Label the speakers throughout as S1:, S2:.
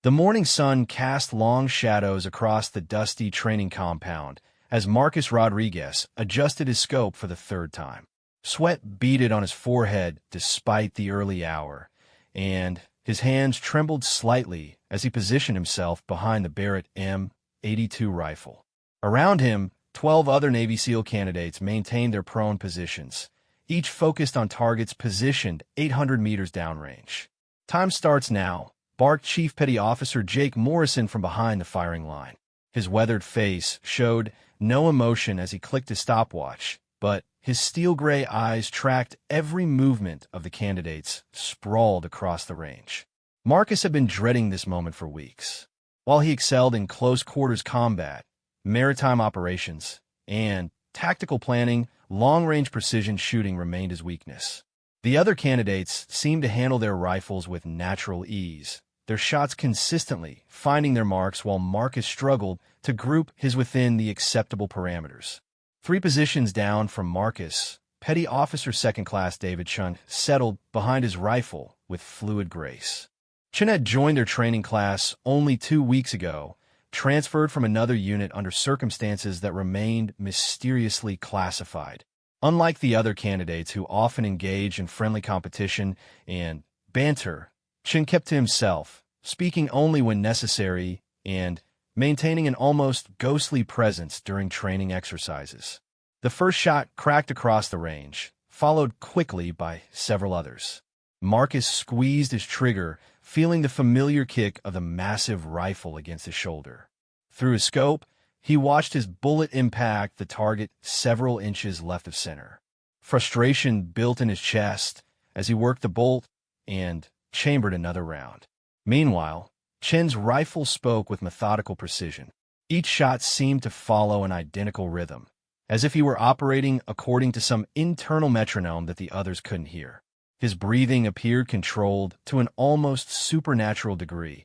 S1: The morning sun cast long shadows across the dusty training compound as Marcus Rodriguez adjusted his scope for the third time. Sweat beaded on his forehead despite the early hour, and his hands trembled slightly as he positioned himself behind the Barrett M82 rifle. Around him, 12 other Navy SEAL candidates maintained their prone positions, each focused on targets positioned 800 meters downrange. Time starts now, barked Chief Petty Officer Jake Morrison from behind the firing line. His weathered face showed no emotion as he clicked his stopwatch, but his steel-gray eyes tracked every movement of the candidates sprawled across the range. Marcus had been dreading this moment for weeks. While he excelled in close-quarters combat, maritime operations, and tactical planning, long-range precision shooting remained his weakness. The other candidates seemed to handle their rifles with natural ease, their shots consistently finding their marks while Marcus struggled to group his within the acceptable parameters. 3 positions down from Marcus, Petty Officer Second Class David Chun settled behind his rifle with fluid grace. Chun had joined their training class only 2 weeks ago, transferred from another unit under circumstances that remained mysteriously classified. Unlike the other candidates who often engage in friendly competition and banter, Chun kept to himself, speaking only when necessary and maintaining an almost ghostly presence during training exercises. The first shot cracked across the range, followed quickly by several others. Marcus squeezed his trigger, feeling the familiar kick of the massive rifle against his shoulder. Through his scope, he watched his bullet impact the target several inches left of center. Frustration built in his chest as he worked the bolt and chambered another round. Meanwhile, Chen's rifle spoke with methodical precision. Each shot seemed to follow an identical rhythm, as if he were operating according to some internal metronome that the others couldn't hear. His breathing appeared controlled to an almost supernatural degree,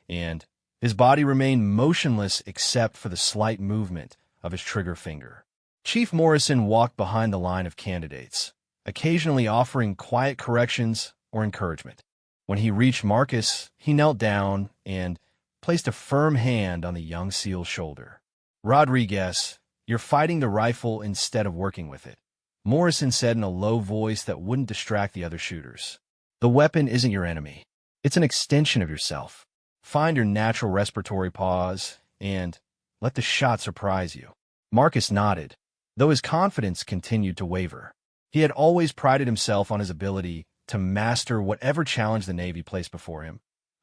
S1: and his body remained motionless except for the slight movement of his trigger finger. Chief Morrison walked behind the line of candidates, occasionally offering quiet corrections or encouragement. When he reached Marcus, he knelt down and placed a firm hand on the young SEAL's shoulder. "Rodriguez, you're fighting the rifle instead of working with it," Morrison said in a low voice that wouldn't distract the other shooters. "The weapon isn't your enemy. It's an extension of yourself. Find your natural respiratory pause and let the shot surprise you." Marcus nodded, though his confidence continued to waver. He had always prided himself on his ability to master whatever challenge the Navy placed before him,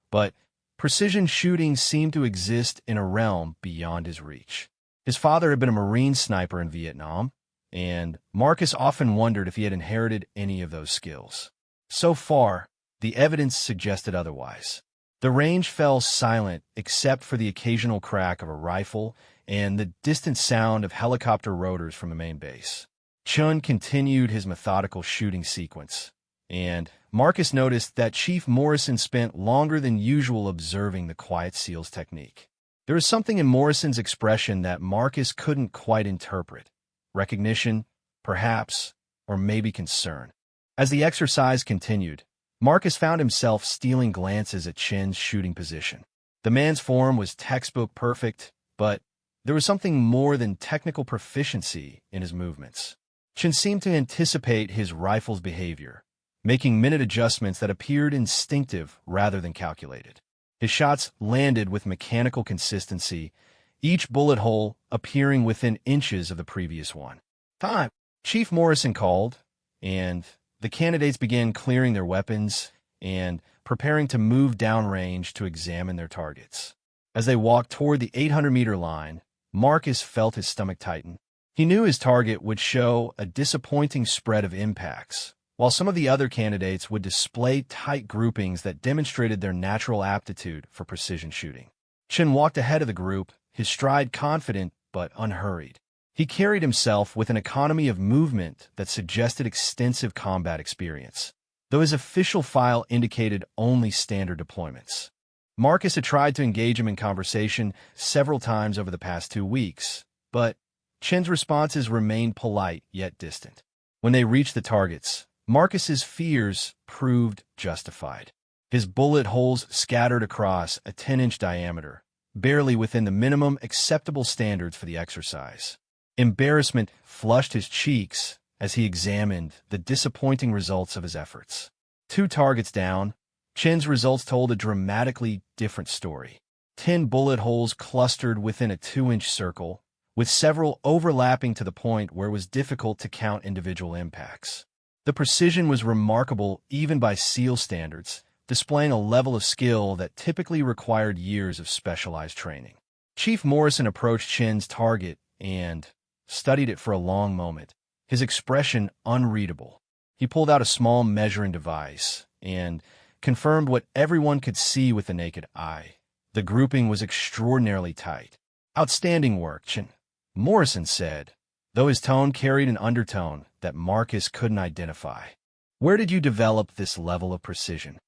S1: but precision shooting seemed to exist in a realm beyond his reach. His father had been a Marine sniper in Vietnam, and Marcus often wondered if he had inherited any of those skills. So far, the evidence suggested otherwise. The range fell silent except for the occasional crack of a rifle and the distant sound of helicopter rotors from the main base. Chun continued his methodical shooting sequence, and Marcus noticed that Chief Morrison spent longer than usual observing the quiet SEAL's technique. There was something in Morrison's expression that Marcus couldn't quite interpret. Recognition, perhaps, or maybe concern. As the exercise continued, Marcus found himself stealing glances at Chen's shooting position. The man's form was textbook perfect, but there was something more than technical proficiency in his movements. Chen seemed to anticipate his rifle's behavior, making minute adjustments that appeared instinctive rather than calculated. His shots landed with mechanical consistency, each bullet hole appearing within inches of the previous one. "Time!" Chief Morrison called, and the candidates began clearing their weapons and preparing to move downrange to examine their targets. As they walked toward the 800-meter line, Marcus felt his stomach tighten. He knew his target would show a disappointing spread of impacts, while some of the other candidates would display tight groupings that demonstrated their natural aptitude for precision shooting. Chen walked ahead of the group, his stride confident but unhurried. He carried himself with an economy of movement that suggested extensive combat experience, though his official file indicated only standard deployments. Marcus had tried to engage him in conversation several times over the past 2 weeks, but Chen's responses remained polite yet distant. When they reached the targets, Marcus's fears proved justified. his bullet holes scattered across a 10-inch diameter, barely within the minimum acceptable standards for the exercise. Embarrassment flushed his cheeks as he examined the disappointing results of his efforts. 2 targets down, Chin's results told a dramatically different story. 10 bullet holes clustered within a 2-inch circle, with several overlapping to the point where it was difficult to count individual impacts. The precision was remarkable even by SEAL standards, displaying a level of skill that typically required years of specialized training. Chief Morrison approached Chin's target and studied it for a long moment, his expression unreadable. He pulled out a small measuring device and confirmed what everyone could see with the naked eye. The grouping was extraordinarily tight. "Outstanding work, Chin," Morrison said, though his tone carried an undertone that Marcus couldn't identify. "Where did you develop this level of precision?"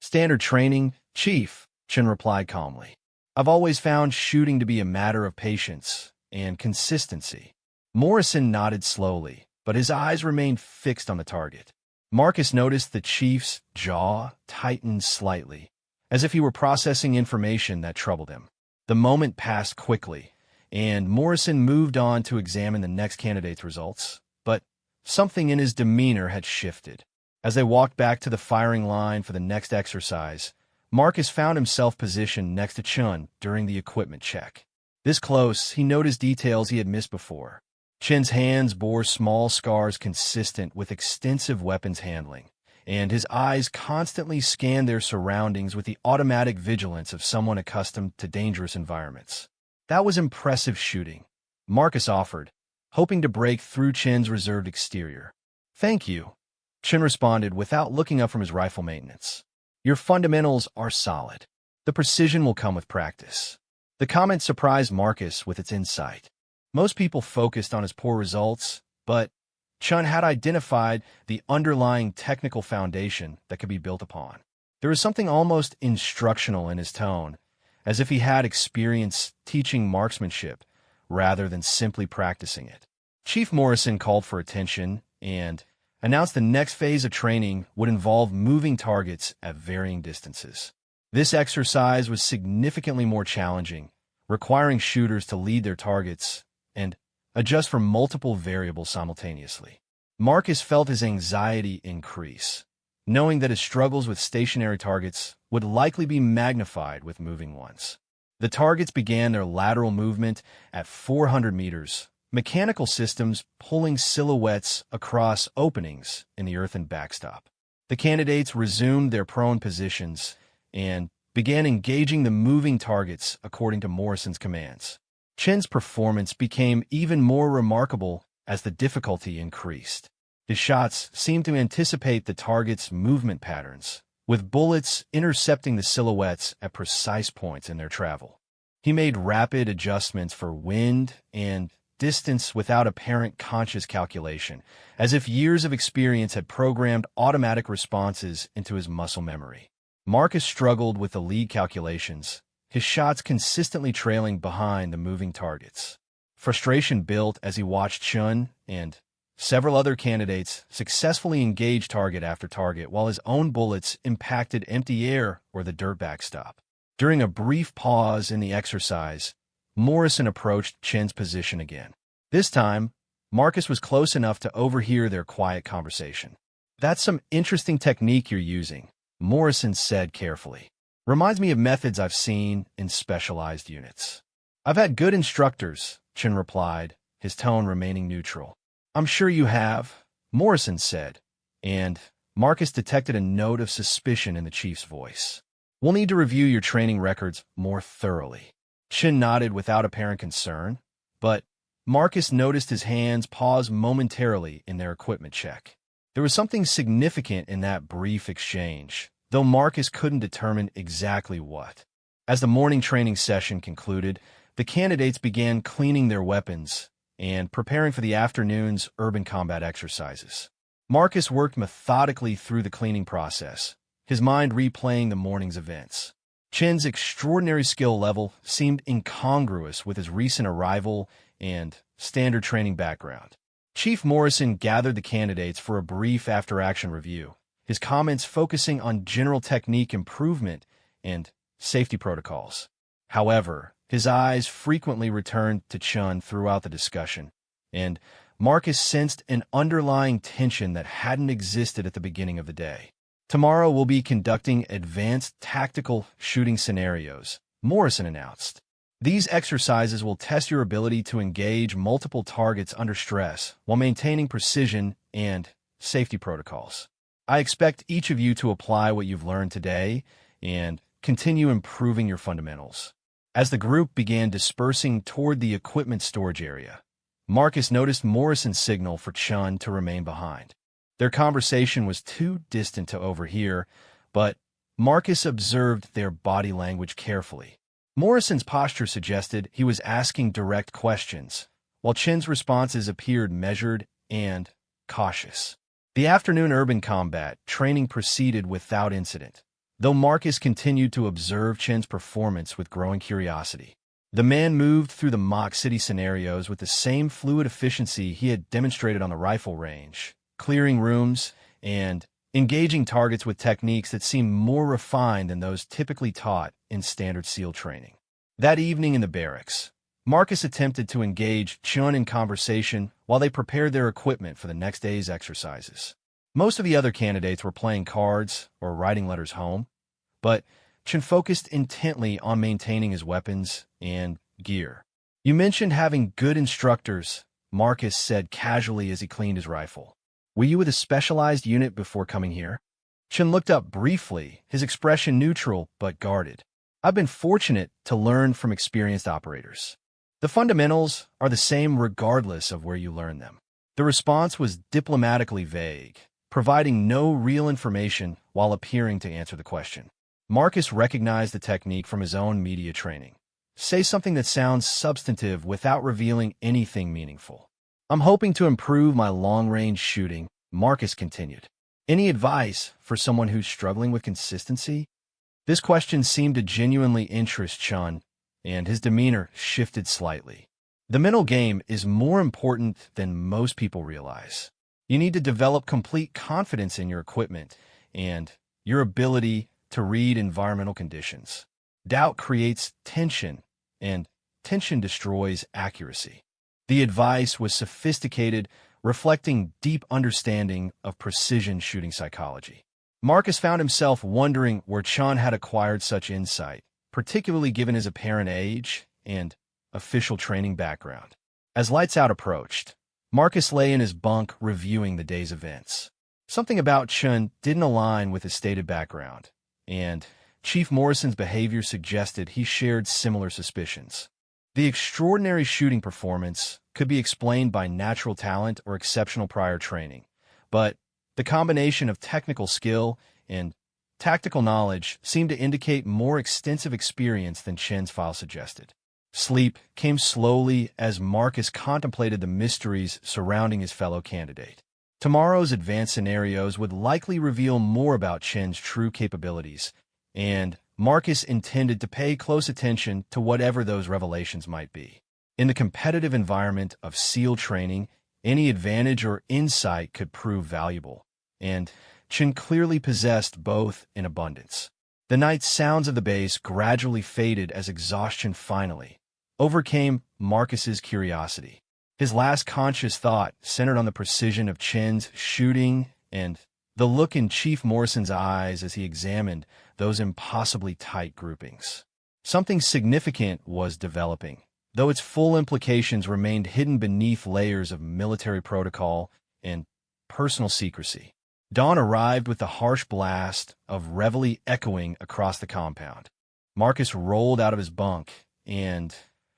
S1: "Standard training, Chief," Chin replied calmly. "I've always found shooting to be a matter of patience and consistency." Morrison nodded slowly, but his eyes remained fixed on the target. Marcus noticed the Chief's jaw tightened slightly, as if he were processing information that troubled him. The moment passed quickly, and Morrison moved on to examine the next candidate's results, but something in his demeanor had shifted. As they walked back to the firing line for the next exercise, Marcus found himself positioned next to Chun during the equipment check. This close, he noticed details he had missed before. Chin's hands bore small scars consistent with extensive weapons handling, and his eyes constantly scanned their surroundings with the automatic vigilance of someone accustomed to dangerous environments. "That was impressive shooting," Marcus offered, hoping to break through Chin's reserved exterior. "Thank you," Chin responded without looking up from his rifle maintenance. "Your fundamentals are solid. The precision will come with practice." The comment surprised Marcus with its insight. Most people focused on his poor results, but Chun had identified the underlying technical foundation that could be built upon. There was something almost instructional in his tone, as if he had experience teaching marksmanship rather than simply practicing it. Chief Morrison called for attention and announced the next phase of training would involve moving targets at varying distances. This exercise was significantly more challenging, requiring shooters to lead their targets and adjust for multiple variables simultaneously. Marcus felt his anxiety increase, knowing that his struggles with stationary targets would likely be magnified with moving ones. The targets began their lateral movement at 400 meters, mechanical systems pulling silhouettes across openings in the earthen backstop. The candidates resumed their prone positions and began engaging the moving targets according to Morrison's commands. Chin's performance became even more remarkable as the difficulty increased. His shots seemed to anticipate the target's movement patterns, with bullets intercepting the silhouettes at precise points in their travel. He made rapid adjustments for wind and distance without apparent conscious calculation, as if years of experience had programmed automatic responses into his muscle memory. Marcus struggled with the lead calculations, his shots consistently trailing behind the moving targets. Frustration built as he watched Chun and several other candidates successfully engage target after target while his own bullets impacted empty air or the dirt backstop. During a brief pause in the exercise, Morrison approached Chin's position again. This time, Marcus was close enough to overhear their quiet conversation. "That's some interesting technique you're using," Morrison said carefully. "Reminds me of methods I've seen in specialized units." "I've had good instructors," Chin replied, his tone remaining neutral. "I'm sure you have," Morrison said, and Marcus detected a note of suspicion in the chief's voice. "We'll need to review your training records more thoroughly." Chin nodded without apparent concern, but Marcus noticed his hands pause momentarily in their equipment check. There was something significant in that brief exchange, though Marcus couldn't determine exactly what. As the morning training session concluded, the candidates began cleaning their weapons and preparing for the afternoon's urban combat exercises. Marcus worked methodically through the cleaning process, his mind replaying the morning's events. Chin's extraordinary skill level seemed incongruous with his recent arrival and standard training background. Chief Morrison gathered the candidates for a brief after-action review, his comments focusing on general technique improvement and safety protocols. However, his eyes frequently returned to Chun throughout the discussion, and Marcus sensed an underlying tension that hadn't existed at the beginning of the day. Tomorrow we'll be conducting advanced tactical shooting scenarios, Morrison announced. These exercises will test your ability to engage multiple targets under stress while maintaining precision and safety protocols. I expect each of you to apply what you've learned today and continue improving your fundamentals. As the group began dispersing toward the equipment storage area, Marcus noticed Morrison's signal for Chun to remain behind. Their conversation was too distant to overhear, but Marcus observed their body language carefully. Morrison's posture suggested he was asking direct questions, while Chin's responses appeared measured and cautious. The afternoon urban combat training proceeded without incident, though Marcus continued to observe Chin's performance with growing curiosity. The man moved through the mock city scenarios with the same fluid efficiency he had demonstrated on the rifle range, clearing rooms and engaging targets with techniques that seemed more refined than those typically taught in standard SEAL training. That evening in the barracks, Marcus attempted to engage Chun in conversation while they prepared their equipment for the next day's exercises. Most of the other candidates were playing cards or writing letters home, but Chun focused intently on maintaining his weapons and gear. "You mentioned having good instructors," Marcus said casually as he cleaned his rifle. "Were you with a specialized unit before coming here?" Chun looked up briefly, his expression neutral but guarded. "I've been fortunate to learn from experienced operators. The fundamentals are the same regardless of where you learn them." The response was diplomatically vague, providing no real information while appearing to answer the question. Marcus recognized the technique from his own media training. Say something that sounds substantive without revealing anything meaningful. "I'm hoping to improve my long-range shooting," Marcus continued. "Any advice for someone who's struggling with consistency?" This question seemed to genuinely interest Chun, and his demeanor shifted slightly. "The mental game is more important than most people realize. You need to develop complete confidence in your equipment and your ability to read environmental conditions. Doubt creates tension, and tension destroys accuracy." The advice was sophisticated, reflecting deep understanding of precision shooting psychology. Marcus found himself wondering where Chun had acquired such insight, particularly given his apparent age and official training background. As lights out approached, Marcus lay in his bunk reviewing the day's events. Something about Chun didn't align with his stated background, and Chief Morrison's behavior suggested he shared similar suspicions. The extraordinary shooting performance could be explained by natural talent or exceptional prior training, but the combination of technical skill and tactical knowledge seemed to indicate more extensive experience than Chen's file suggested. Sleep came slowly as Marcus contemplated the mysteries surrounding his fellow candidate. Tomorrow's advanced scenarios would likely reveal more about Chen's true capabilities, and Marcus intended to pay close attention to whatever those revelations might be. In the competitive environment of SEAL training, any advantage or insight could prove valuable, and Chen clearly possessed both in abundance. The night's sounds of the base gradually faded as exhaustion finally overcame Marcus's curiosity. His last conscious thought centered on the precision of Chen's shooting and the look in Chief Morrison's eyes as he examined those impossibly tight groupings. Something significant was developing, though its full implications remained hidden beneath layers of military protocol and personal secrecy. Dawn arrived with the harsh blast of reveille echoing across the compound. Marcus rolled out of his bunk and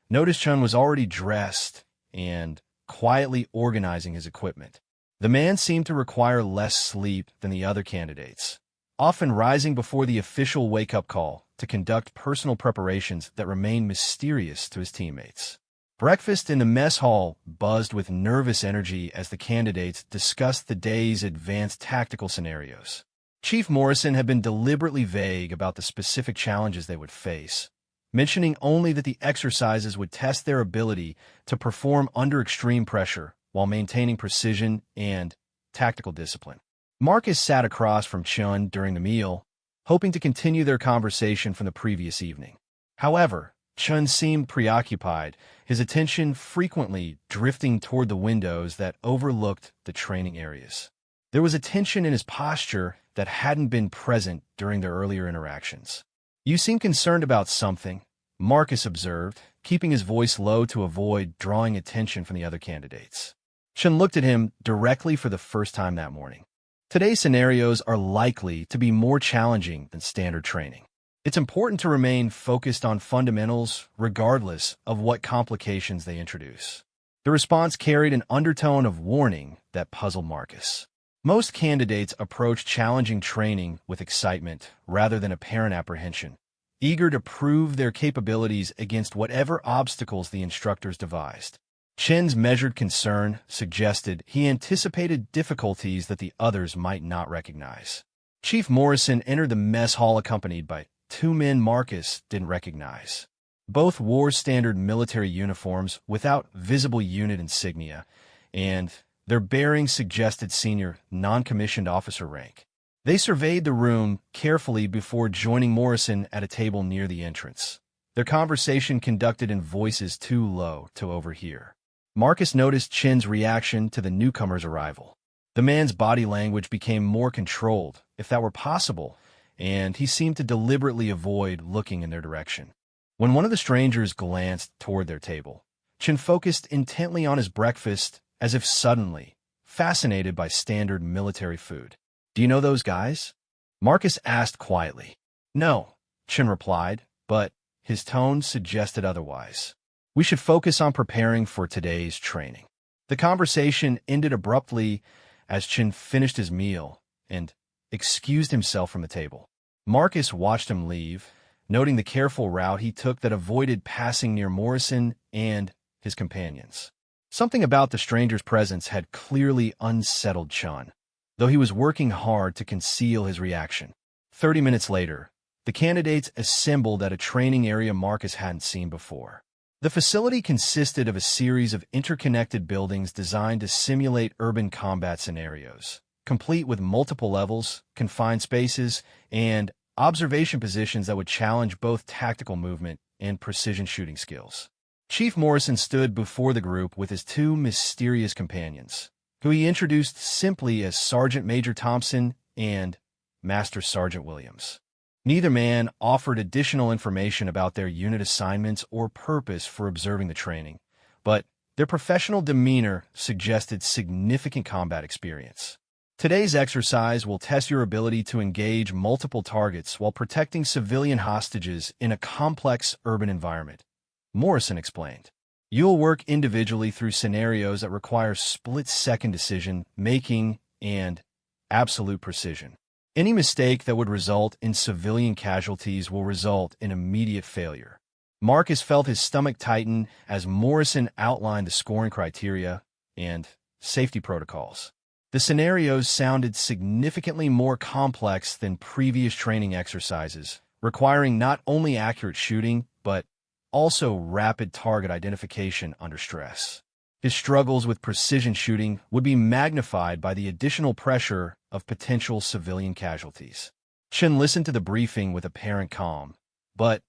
S1: noticed Chun was already dressed and quietly organizing his equipment. The man seemed to require less sleep than the other candidates, often rising before the official wake-up call to conduct personal preparations that remained mysterious to his teammates. Breakfast in the mess hall buzzed with nervous energy as the candidates discussed the day's advanced tactical scenarios. Chief Morrison had been deliberately vague about the specific challenges they would face, mentioning only that the exercises would test their ability to perform under extreme pressure while maintaining precision and tactical discipline. Marcus sat across from Chun during the meal, hoping to continue their conversation from the previous evening. However, Chun seemed preoccupied, his attention frequently drifting toward the windows that overlooked the training areas. There was a tension in his posture that hadn't been present during their earlier interactions. "You seem concerned about something," Marcus observed, keeping his voice low to avoid drawing attention from the other candidates. Chun looked at him directly for the first time that morning. Today's scenarios are likely to be more challenging than standard training. It's important to remain focused on fundamentals regardless of what complications they introduce. The response carried an undertone of warning that puzzled Marcus. Most candidates approach challenging training with excitement rather than apparent apprehension, eager to prove their capabilities against whatever obstacles the instructors devised. Chen's measured concern suggested he anticipated difficulties that the others might not recognize. Chief Morrison entered the mess hall accompanied by two men Marcus didn't recognize. Both wore standard military uniforms without visible unit insignia, and their bearings suggested senior, non-commissioned officer rank. They surveyed the room carefully before joining Morrison at a table near the entrance, their conversation conducted in voices too low to overhear. Marcus noticed Chen's reaction to the newcomer's arrival. The man's body language became more controlled, if that were possible, and he seemed to deliberately avoid looking in their direction. When one of the strangers glanced toward their table, Chen focused intently on his breakfast as if suddenly fascinated by standard military food. "Do you know those guys?" Marcus asked quietly. "No," Chen replied, but his tone suggested otherwise. "We should focus on preparing for today's training." The conversation ended abruptly as Chen finished his meal and excused himself from the table. Marcus watched him leave, noting the careful route he took that avoided passing near Morrison and his companions. Something about the stranger's presence had clearly unsettled Chun, though he was working hard to conceal his reaction. 30 minutes later, the candidates assembled at a training area Marcus hadn't seen before. The facility consisted of a series of interconnected buildings designed to simulate urban combat scenarios, complete with multiple levels, confined spaces, and observation positions that would challenge both tactical movement and precision shooting skills. Chief Morrison stood before the group with his two mysterious companions, who he introduced simply as Sergeant Major Thompson and Master Sergeant Williams. Neither man offered additional information about their unit assignments or purpose for observing the training, but their professional demeanor suggested significant combat experience. "Today's exercise will test your ability to engage multiple targets while protecting civilian hostages in a complex urban environment," Morrison explained. "You'll work individually through scenarios that require split-second decision-making and absolute precision. Any mistake that would result in civilian casualties will result in immediate failure." Marcus felt his stomach tighten as Morrison outlined the scoring criteria and safety protocols. The scenarios sounded significantly more complex than previous training exercises, requiring not only accurate shooting, but also rapid target identification under stress. His struggles with precision shooting would be magnified by the additional pressure of potential civilian casualties. Chen listened to the briefing with apparent calm, but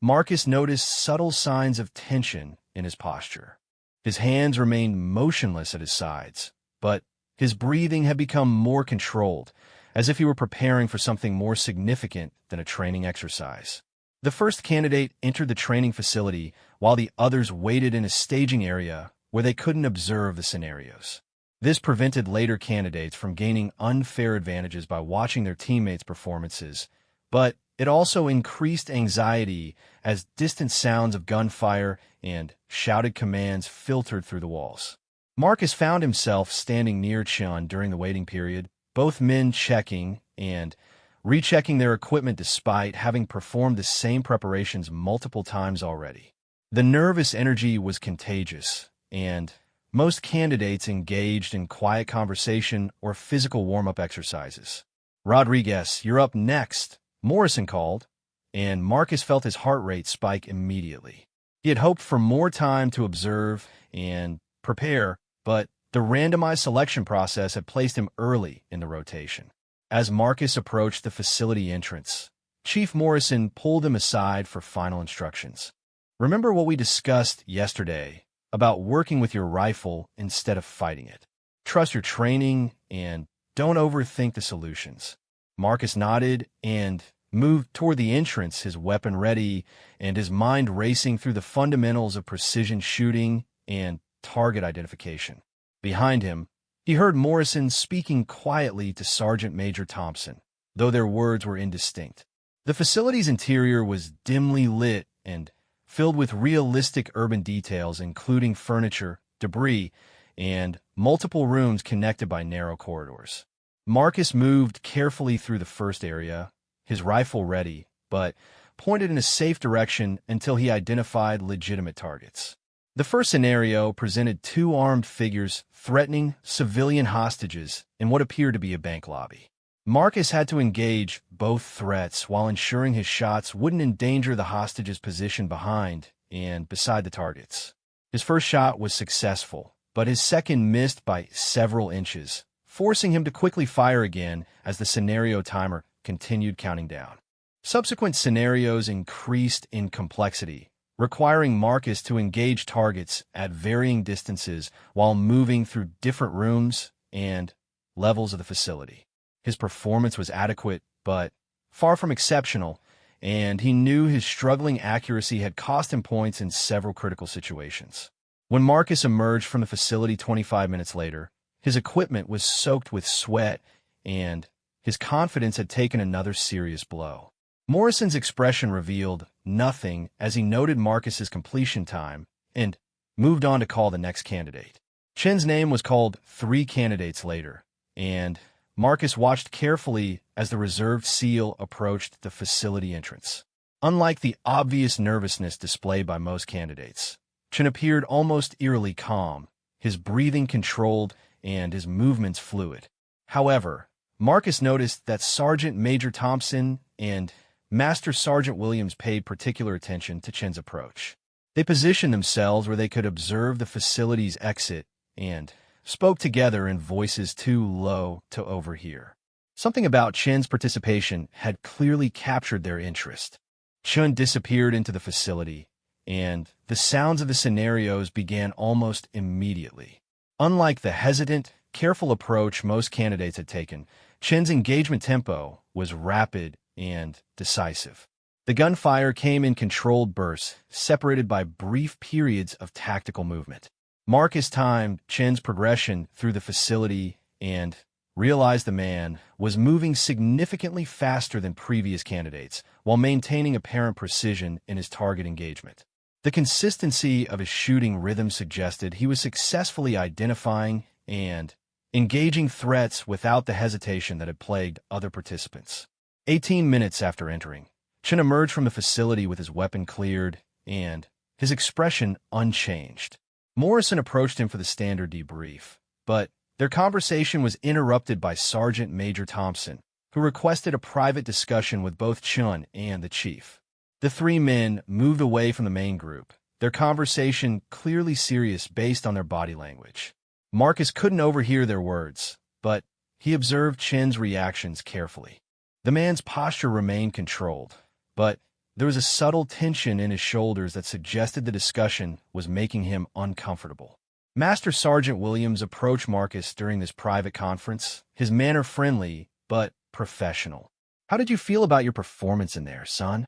S1: Marcus noticed subtle signs of tension in his posture. His hands remained motionless at his sides, but his breathing had become more controlled, as if he were preparing for something more significant than a training exercise. The first candidate entered the training facility while the others waited in a staging area where they couldn't observe the scenarios. This prevented later candidates from gaining unfair advantages by watching their teammates' performances, but it also increased anxiety as distant sounds of gunfire and shouted commands filtered through the walls. Marcus found himself standing near Chun during the waiting period, both men checking and rechecking their equipment despite having performed the same preparations multiple times already. The nervous energy was contagious, and most candidates engaged in quiet conversation or physical warm-up exercises. "Rodriguez, you're up next," Morrison called, and Marcus felt his heart rate spike immediately. He had hoped for more time to observe and prepare, but The randomized selection process had placed him early in the rotation. As Marcus approached the facility entrance, Chief Morrison pulled him aside for final instructions. Remember what we discussed yesterday about working with your rifle instead of fighting it. Trust your training and don't overthink the solutions. Marcus nodded and moved toward the entrance, his weapon ready and his mind racing through the fundamentals of precision shooting and target identification. Behind him, he heard Morrison speaking quietly to Sergeant Major Thompson, though their words were indistinct. The facility's interior was dimly lit and filled with realistic urban details, including furniture, debris, and multiple rooms connected by narrow corridors. Marcus moved carefully through the first area, his rifle ready, but pointed in a safe direction until he identified legitimate targets. The first scenario presented two armed figures threatening civilian hostages in what appeared to be a bank lobby. Marcus had to engage both threats while ensuring his shots wouldn't endanger the hostages positioned behind and beside the targets. His first shot was successful, but his second missed by several inches, forcing him to quickly fire again as the scenario timer continued counting down. Subsequent scenarios increased in complexity, requiring Marcus to engage targets at varying distances while moving through different rooms and levels of the facility. His performance was adequate, but far from exceptional, and he knew his struggling accuracy had cost him points in several critical situations. When Marcus emerged from the facility 25 minutes later, his equipment was soaked with sweat, and his confidence had taken another serious blow. Morrison's expression revealed nothing as he noted Marcus's completion time and moved on to call the next candidate. Chen's name was called 3 candidates later, and Marcus watched carefully as the reserved SEAL approached the facility entrance. Unlike the obvious nervousness displayed by most candidates, Chen appeared almost eerily calm, his breathing controlled and his movements fluid. However, Marcus noticed that Sergeant Major Thompson and Master Sergeant Williams paid particular attention to Chen's approach. They positioned themselves where they could observe the facility's exit and spoke together in voices too low to overhear. Something about Chen's participation had clearly captured their interest. Chen disappeared into the facility, and the sounds of the scenarios began almost immediately. Unlike the hesitant, careful approach most candidates had taken, Chen's engagement tempo was rapid and decisive. The gunfire came in controlled bursts, separated by brief periods of tactical movement. Marcus timed Chen's progression through the facility and realized the man was moving significantly faster than previous candidates while maintaining apparent precision in his target engagement. The consistency of his shooting rhythm suggested he was successfully identifying and engaging threats without the hesitation that had plagued other participants. 18 minutes after entering, Chen emerged from the facility with his weapon cleared and his expression unchanged. Morrison approached him for the standard debrief, but their conversation was interrupted by Sergeant Major Thompson, who requested a private discussion with both Chen and the chief. The 3 men moved away from the main group, their conversation clearly serious based on their body language. Marcus couldn't overhear their words, but he observed Chen's reactions carefully. The man's posture remained controlled, but there was a subtle tension in his shoulders that suggested the discussion was making him uncomfortable. Master Sergeant Williams approached Marcus during this private conference, his manner friendly but professional. "How did you feel about your performance in there, son?"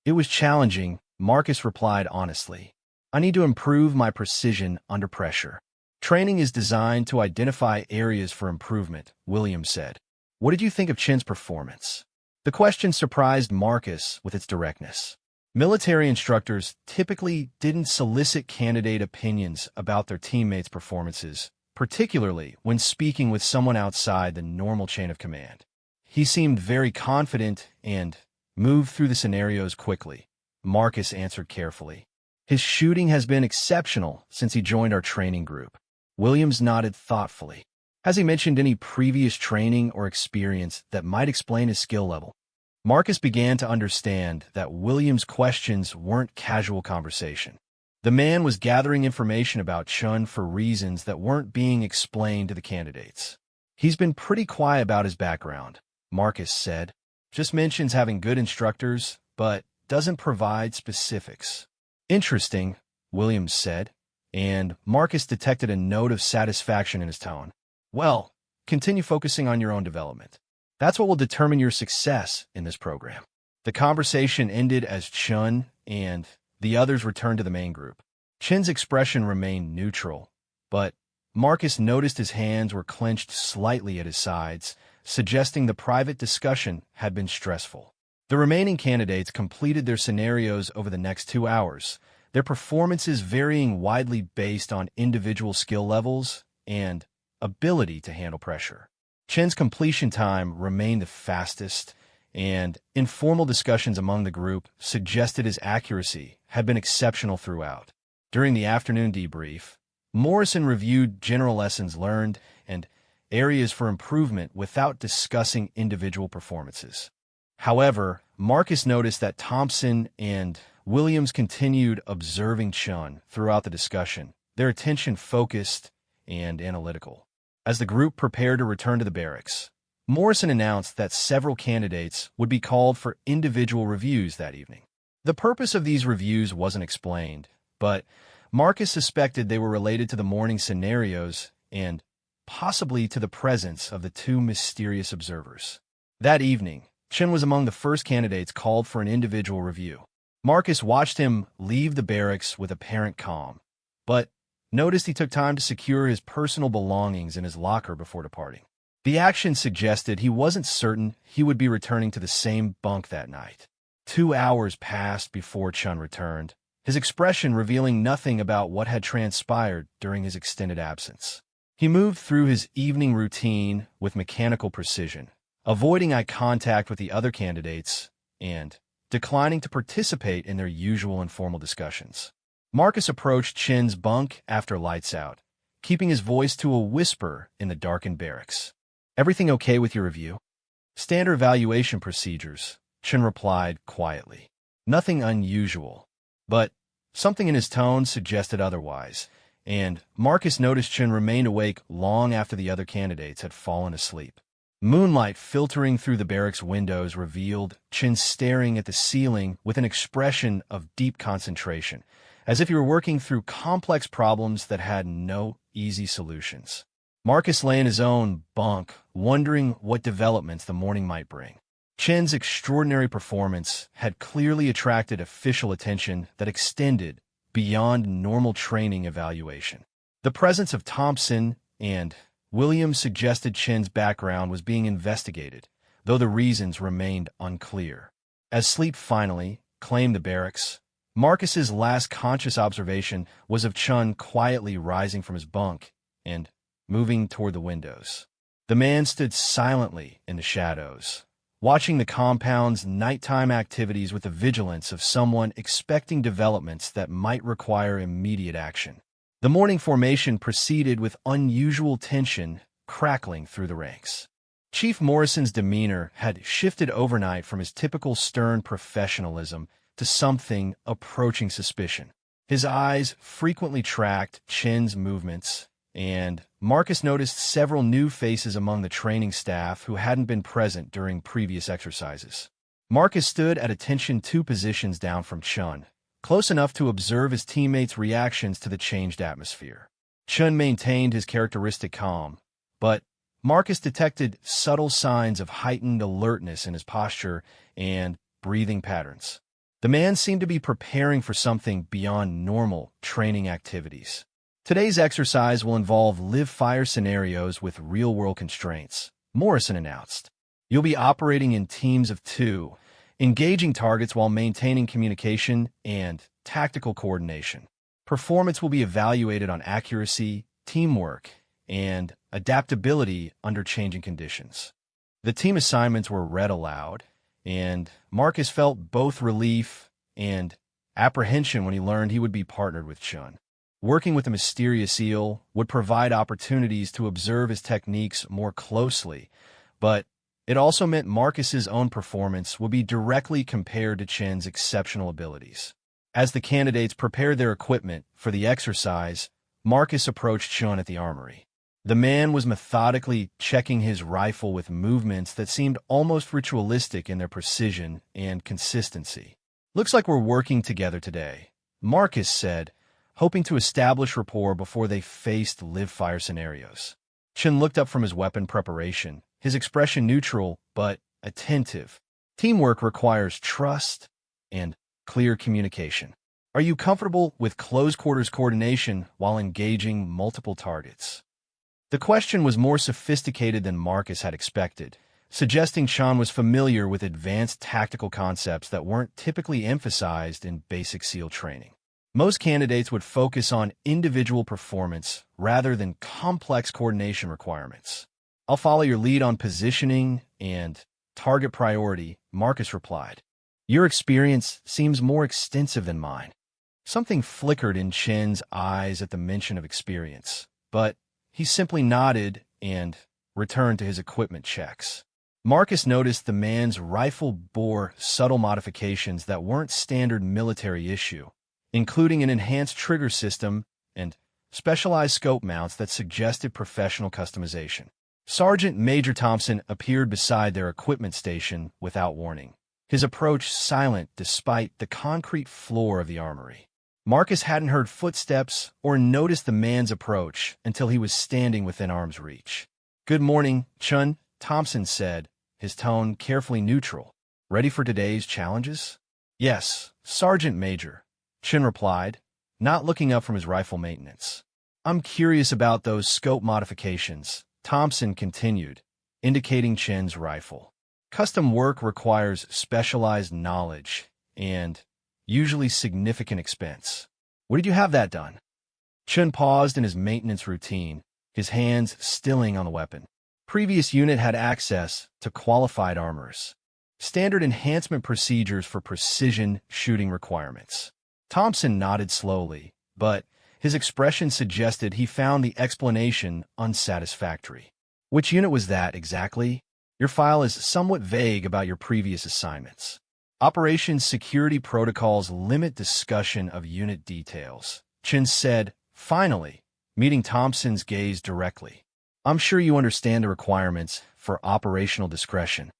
S1: "It was challenging," Marcus replied honestly. "I need to improve my precision under pressure." "Training is designed to identify areas for improvement," Williams said. "What did you think of Chen's performance?" The question surprised Marcus with its directness. Military instructors typically didn't solicit candidate opinions about their teammates' performances, particularly when speaking with someone outside the normal chain of command. He seemed very confident and moved through the scenarios quickly, Marcus answered carefully. "His shooting has been exceptional since he joined our training group." Williams nodded thoughtfully. "Has he mentioned any previous training or experience that might explain his skill level?" Marcus began to understand that Williams' questions weren't casual conversation. The man was gathering information about Chun for reasons that weren't being explained to the candidates. He's been pretty quiet about his background, Marcus said. Just mentions having good instructors, but doesn't provide specifics. Interesting, Williams said, and Marcus detected a note of satisfaction in his tone. Well, continue focusing on your own development. That's what will determine your success in this program. The conversation ended as Chun and the others returned to the main group. Chin's expression remained neutral, but Marcus noticed his hands were clenched slightly at his sides, suggesting the private discussion had been stressful. The remaining candidates completed their scenarios over the next 2 hours, their performances varying widely based on individual skill levels and ability to handle pressure. Chin's completion time remained the fastest, and informal discussions among the group suggested his accuracy had been exceptional throughout. During the afternoon debrief, Morrison reviewed general lessons learned and areas for improvement without discussing individual performances. However, Marcus noticed that Thompson and Williams continued observing Chun throughout the discussion, their attention focused and analytical. As the group prepared to return to the barracks, Morrison announced that several candidates would be called for individual reviews that evening. The purpose of these reviews wasn't explained, but Marcus suspected they were related to the morning scenarios and possibly to the presence of the two mysterious observers. That evening, Chen was among the first candidates called for an individual review. Marcus watched him leave the barracks with apparent calm, but noticed he took time to secure his personal belongings in his locker before departing. The action suggested he wasn't certain he would be returning to the same bunk that night. 2 hours passed before Chun returned, his expression revealing nothing about what had transpired during his extended absence. He moved through his evening routine with mechanical precision, avoiding eye contact with the other candidates and declining to participate in their usual informal discussions. Marcus approached Chin's bunk after lights out, keeping his voice to a whisper in the darkened barracks. "Everything okay with your review?" "Standard evaluation procedures," Chin replied quietly. Nothing unusual, but something in his tone suggested otherwise, and Marcus noticed Chin remained awake long after the other candidates had fallen asleep. Moonlight filtering through the barracks windows revealed Chin staring at the ceiling with an expression of deep concentration, as if he were working through complex problems that had no easy solutions. Marcus lay in his own bunk, wondering what developments the morning might bring. Chin's extraordinary performance had clearly attracted official attention that extended beyond normal training evaluation. The presence of Thompson and Williams suggested Chin's background was being investigated, though the reasons remained unclear. As sleep finally claimed the barracks, Marcus's last conscious observation was of Chun quietly rising from his bunk and moving toward the windows. The man stood silently in the shadows, watching the compound's nighttime activities with the vigilance of someone expecting developments that might require immediate action. The morning formation proceeded with unusual tension crackling through the ranks. Chief Morrison's demeanor had shifted overnight from his typical stern professionalism to something approaching suspicion. His eyes frequently tracked Chin's movements, and Marcus noticed several new faces among the training staff who hadn't been present during previous exercises. Marcus stood at attention 2 positions down from Chun, close enough to observe his teammates' reactions to the changed atmosphere. Chun maintained his characteristic calm, but Marcus detected subtle signs of heightened alertness in his posture and breathing patterns. The man seemed to be preparing for something beyond normal training activities. Today's exercise will involve live-fire scenarios with real-world constraints, Morrison announced. You'll be operating in teams of 2, engaging targets while maintaining communication and tactical coordination. Performance will be evaluated on accuracy, teamwork, and adaptability under changing conditions. The team assignments were read aloud, and Marcus felt both relief and apprehension when he learned he would be partnered with Chun. Working with the mysterious eel would provide opportunities to observe his techniques more closely, but it also meant Marcus's own performance would be directly compared to Chin's exceptional abilities. As the candidates prepared their equipment for the exercise, Marcus approached Chun at the armory. The man was methodically checking his rifle with movements that seemed almost ritualistic in their precision and consistency. "Looks like we're working together today," Marcus said, hoping to establish rapport before they faced live-fire scenarios. Chun looked up from his weapon preparation, his expression neutral but attentive. "Teamwork requires trust and clear communication. Are you comfortable with close-quarters coordination while engaging multiple targets?" The question was more sophisticated than Marcus had expected, suggesting Chun was familiar with advanced tactical concepts that weren't typically emphasized in basic SEAL training. Most candidates would focus on individual performance rather than complex coordination requirements. "I'll follow your lead on positioning and target priority," Marcus replied. "Your experience seems more extensive than mine." Something flickered in Chen's eyes at the mention of experience, but he simply nodded and returned to his equipment checks. Marcus noticed the man's rifle bore subtle modifications that weren't standard military issue, including an enhanced trigger system and specialized scope mounts that suggested professional customization. Sergeant Major Thompson appeared beside their equipment station without warning, his approach silent despite the concrete floor of the armory. Marcus hadn't heard footsteps or noticed the man's approach until he was standing within arm's reach. "Good morning, Chun," Thompson said, his tone carefully neutral. "Ready for today's challenges?" "Yes, Sergeant Major," Chun replied, not looking up from his rifle maintenance. "I'm curious about those scope modifications," Thompson continued, indicating Chen's rifle. "Custom work requires specialized knowledge and usually significant expense. Where did you have that done?" Chun paused in his maintenance routine, his hands stilling on the weapon. Previous unit had access to qualified armors. Standard enhancement procedures for precision shooting requirements. Thompson nodded slowly, but his expression suggested he found the explanation unsatisfactory. "Which unit was that exactly? Your file is somewhat vague about your previous assignments." "Operations security protocols limit discussion of unit details," Chin said, finally, meeting Thompson's gaze directly. "I'm sure you understand the requirements for operational discretion."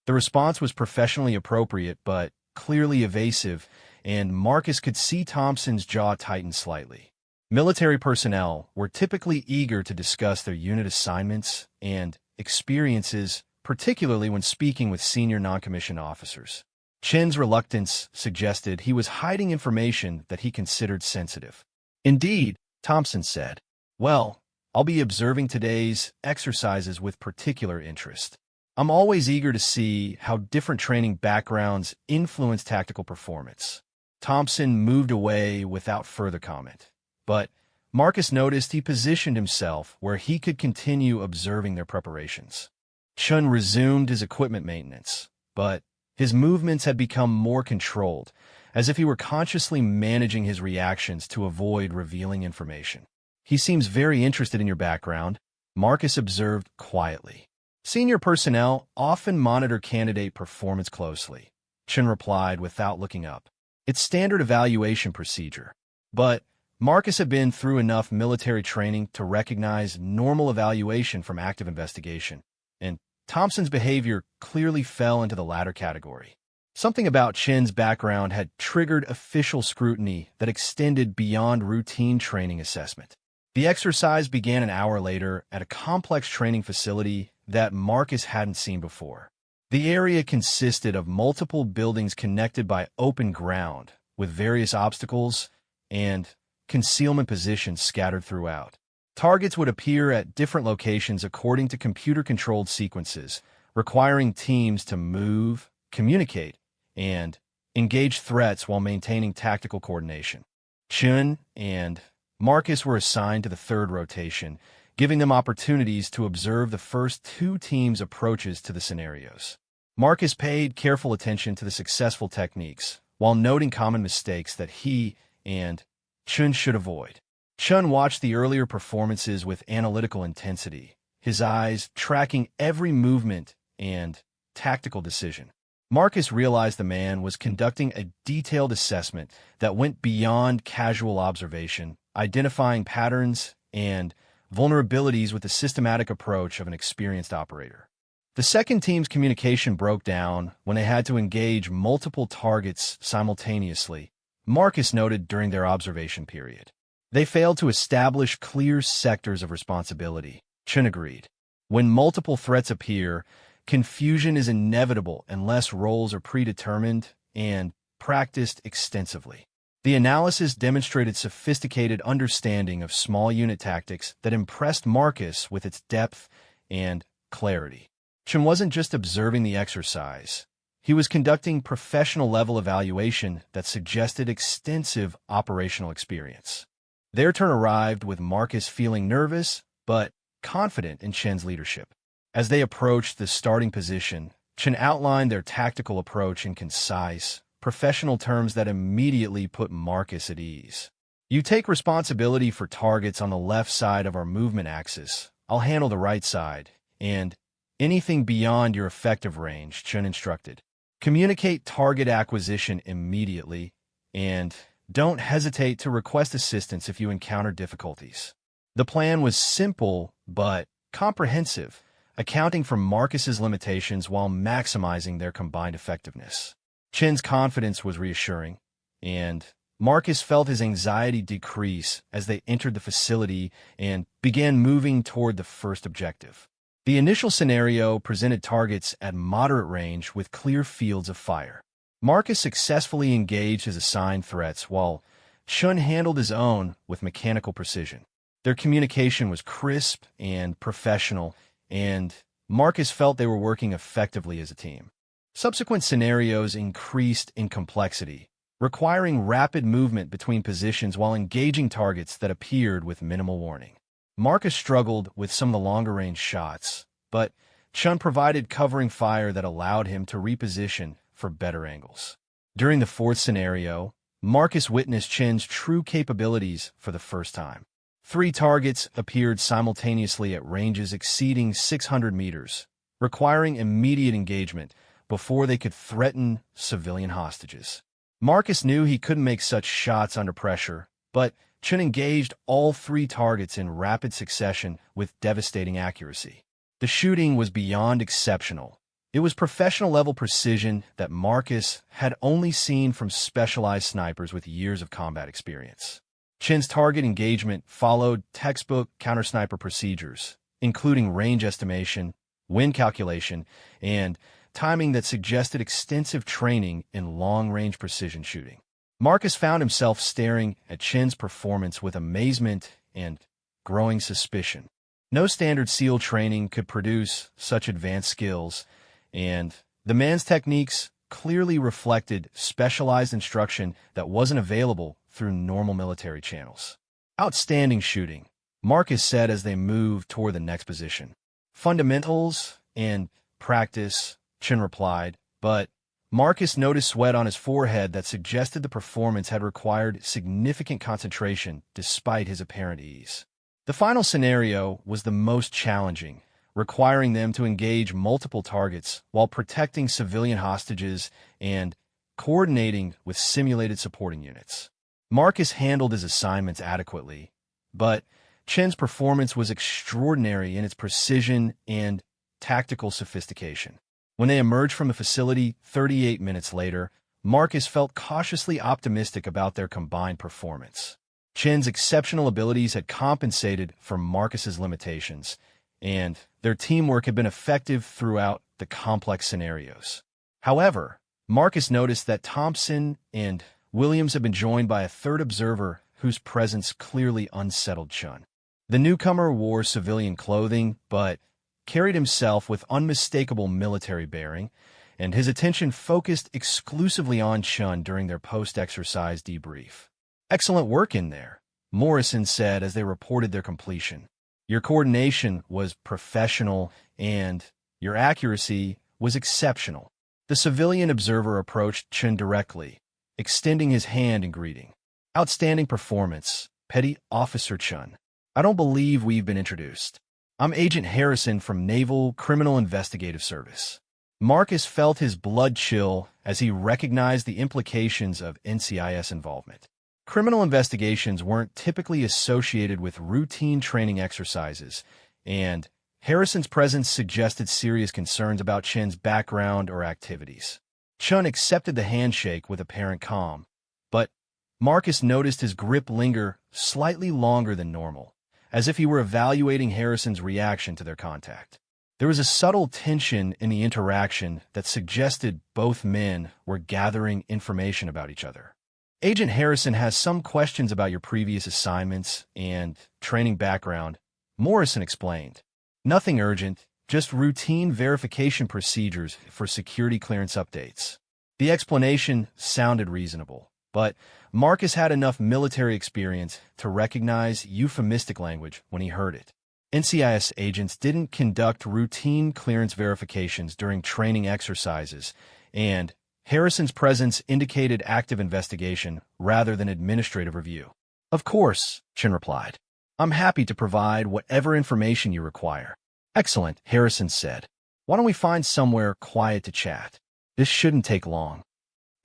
S1: The response was professionally appropriate but clearly evasive, and Marcus could see Thompson's jaw tighten slightly. Military personnel were typically eager to discuss their unit assignments and experiences, particularly when speaking with senior non-commissioned officers. Chen's reluctance suggested he was hiding information that he considered sensitive. "Indeed," Thompson said. "Well, I'll be observing today's exercises with particular interest. I'm always eager to see how different training backgrounds influence tactical performance." Thompson moved away without further comment, but Marcus noticed he positioned himself where he could continue observing their preparations. Chun resumed his equipment maintenance, but his movements had become more controlled, as if he were consciously managing his reactions to avoid revealing information. "He seems very interested in your background," Marcus observed quietly. "Senior personnel often monitor candidate performance closely," Chun replied without looking up. "It's standard evaluation procedure." But Marcus had been through enough military training to recognize normal evaluation from active investigation, and Thompson's behavior clearly fell into the latter category. Something about Chen's background had triggered official scrutiny that extended beyond routine training assessment. The exercise began an hour later at a complex training facility that Marcus hadn't seen before. The area consisted of multiple buildings connected by open ground, with various obstacles and concealment positions scattered throughout. Targets would appear at different locations according to computer-controlled sequences, requiring teams to move, communicate, and engage threats while maintaining tactical coordination. Chun and Marcus were assigned to the third rotation, giving them opportunities to observe the first two teams' approaches to the scenarios. Marcus paid careful attention to the successful techniques, while noting common mistakes that he and Chun should avoid. Chun watched the earlier performances with analytical intensity, his eyes tracking every movement and tactical decision. Marcus realized the man was conducting a detailed assessment that went beyond casual observation, identifying patterns and vulnerabilities with the systematic approach of an experienced operator. The second team's communication broke down when they had to engage multiple targets simultaneously, Marcus noted during their observation period. They failed to establish clear sectors of responsibility, Chen agreed. When multiple threats appear, confusion is inevitable unless roles are predetermined and practiced extensively. The analysis demonstrated sophisticated understanding of small unit tactics that impressed Marcus with its depth and clarity. Chen wasn't just observing the exercise. He was conducting professional-level evaluation that suggested extensive operational experience. Their turn arrived with Marcus feeling nervous but confident in Chen's leadership. As they approached the starting position, Chen outlined their tactical approach in concise, professional terms that immediately put Marcus at ease. You take responsibility for targets on the left side of our movement axis. I'll handle the right side, and anything beyond your effective range, Chen instructed. Communicate target acquisition immediately, and don't hesitate to request assistance if you encounter difficulties. The plan was simple but comprehensive, accounting for Marcus's limitations while maximizing their combined effectiveness. Chen's confidence was reassuring, and Marcus felt his anxiety decrease as they entered the facility and began moving toward the first objective. The initial scenario presented targets at moderate range with clear fields of fire. Marcus successfully engaged his assigned threats while Chen handled his own with mechanical precision. Their communication was crisp and professional, and Marcus felt they were working effectively as a team. Subsequent scenarios increased in complexity, requiring rapid movement between positions while engaging targets that appeared with minimal warning. Marcus struggled with some of the longer-range shots, but Chen provided covering fire that allowed him to reposition for better angles. During the fourth scenario, Marcus witnessed Chen's true capabilities for the first time. 3 targets appeared simultaneously at ranges exceeding 600 meters, requiring immediate engagement before they could threaten civilian hostages. Marcus knew he couldn't make such shots under pressure, but Chen engaged all 3 targets in rapid succession with devastating accuracy. The shooting was beyond exceptional. It was professional-level precision that Marcus had only seen from specialized snipers with years of combat experience. Chen's target engagement followed textbook counter-sniper procedures, including range estimation, wind calculation, and timing that suggested extensive training in long-range precision shooting. Marcus found himself staring at Chen's performance with amazement and growing suspicion. No standard SEAL training could produce such advanced skills, and the man's techniques clearly reflected specialized instruction that wasn't available through normal military channels. Outstanding shooting, Marcus said as they moved toward the next position. Fundamentals and practice, Chen replied, but Marcus noticed sweat on his forehead that suggested the performance had required significant concentration despite his apparent ease. The final scenario was the most challenging, requiring them to engage multiple targets while protecting civilian hostages and coordinating with simulated supporting units. Marcus handled his assignments adequately, but Chen's performance was extraordinary in its precision and tactical sophistication. When they emerged from the facility 38 minutes later, Marcus felt cautiously optimistic about their combined performance. Chen's exceptional abilities had compensated for Marcus's limitations, and their teamwork had been effective throughout the complex scenarios. However, Marcus noticed that Thompson and Williams had been joined by a third observer whose presence clearly unsettled Chen. The newcomer wore civilian clothing, but carried himself with unmistakable military bearing, and his attention focused exclusively on Chen during their post-exercise debrief. "Excellent work in there," Morrison said as they reported their completion. "Your coordination was professional, and your accuracy was exceptional." The civilian observer approached Chen directly, extending his hand in greeting. "Outstanding performance, Petty Officer Chen. I don't believe we've been introduced. I'm Agent Harrison from Naval Criminal Investigative Service." Marcus felt his blood chill as he recognized the implications of NCIS involvement. Criminal investigations weren't typically associated with routine training exercises, and Harrison's presence suggested serious concerns about Chen's background or activities. Chun accepted the handshake with apparent calm, but Marcus noticed his grip linger slightly longer than normal, as if he were evaluating Harrison's reaction to their contact. There was a subtle tension in the interaction that suggested both men were gathering information about each other. Agent Harrison has some questions about your previous assignments and training background, Morrison explained. Nothing urgent, just routine verification procedures for security clearance updates. The explanation sounded reasonable, but Marcus had enough military experience to recognize euphemistic language when he heard it. NCIS agents didn't conduct routine clearance verifications during training exercises, and Harrison's presence indicated active investigation rather than administrative review. Of course, Chin replied. I'm happy to provide whatever information you require. Excellent, Harrison said. Why don't we find somewhere quiet to chat? This shouldn't take long.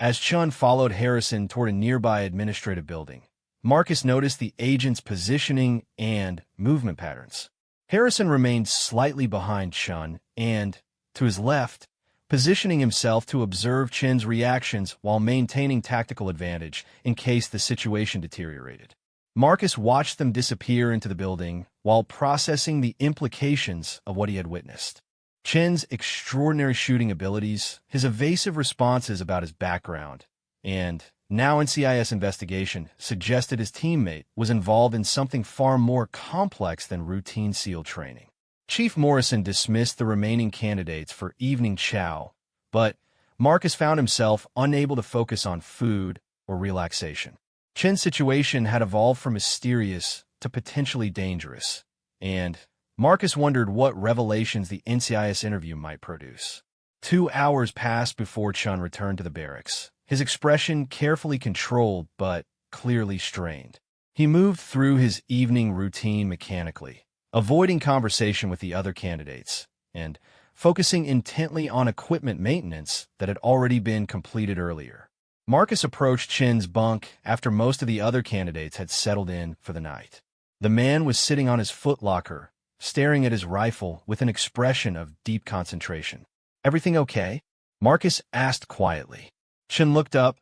S1: As Chun followed Harrison toward a nearby administrative building, Marcus noticed the agent's positioning and movement patterns. Harrison remained slightly behind Chun and, to his left, positioning himself to observe Chin's reactions while maintaining tactical advantage in case the situation deteriorated. Marcus watched them disappear into the building while processing the implications of what he had witnessed. Chin's extraordinary shooting abilities, his evasive responses about his background, and now NCIS investigation suggested his teammate was involved in something far more complex than routine SEAL training. Chief Morrison dismissed the remaining candidates for evening chow, but Marcus found himself unable to focus on food or relaxation. Chin's situation had evolved from mysterious to potentially dangerous, and Marcus wondered what revelations the NCIS interview might produce. 2 hours passed before Chun returned to the barracks, his expression carefully controlled but clearly strained. He moved through his evening routine mechanically, avoiding conversation with the other candidates, and focusing intently on equipment maintenance that had already been completed earlier. Marcus approached Chin's bunk after most of the other candidates had settled in for the night. The man was sitting on his footlocker, staring at his rifle with an expression of deep concentration. Everything okay? Marcus asked quietly. Chin looked up,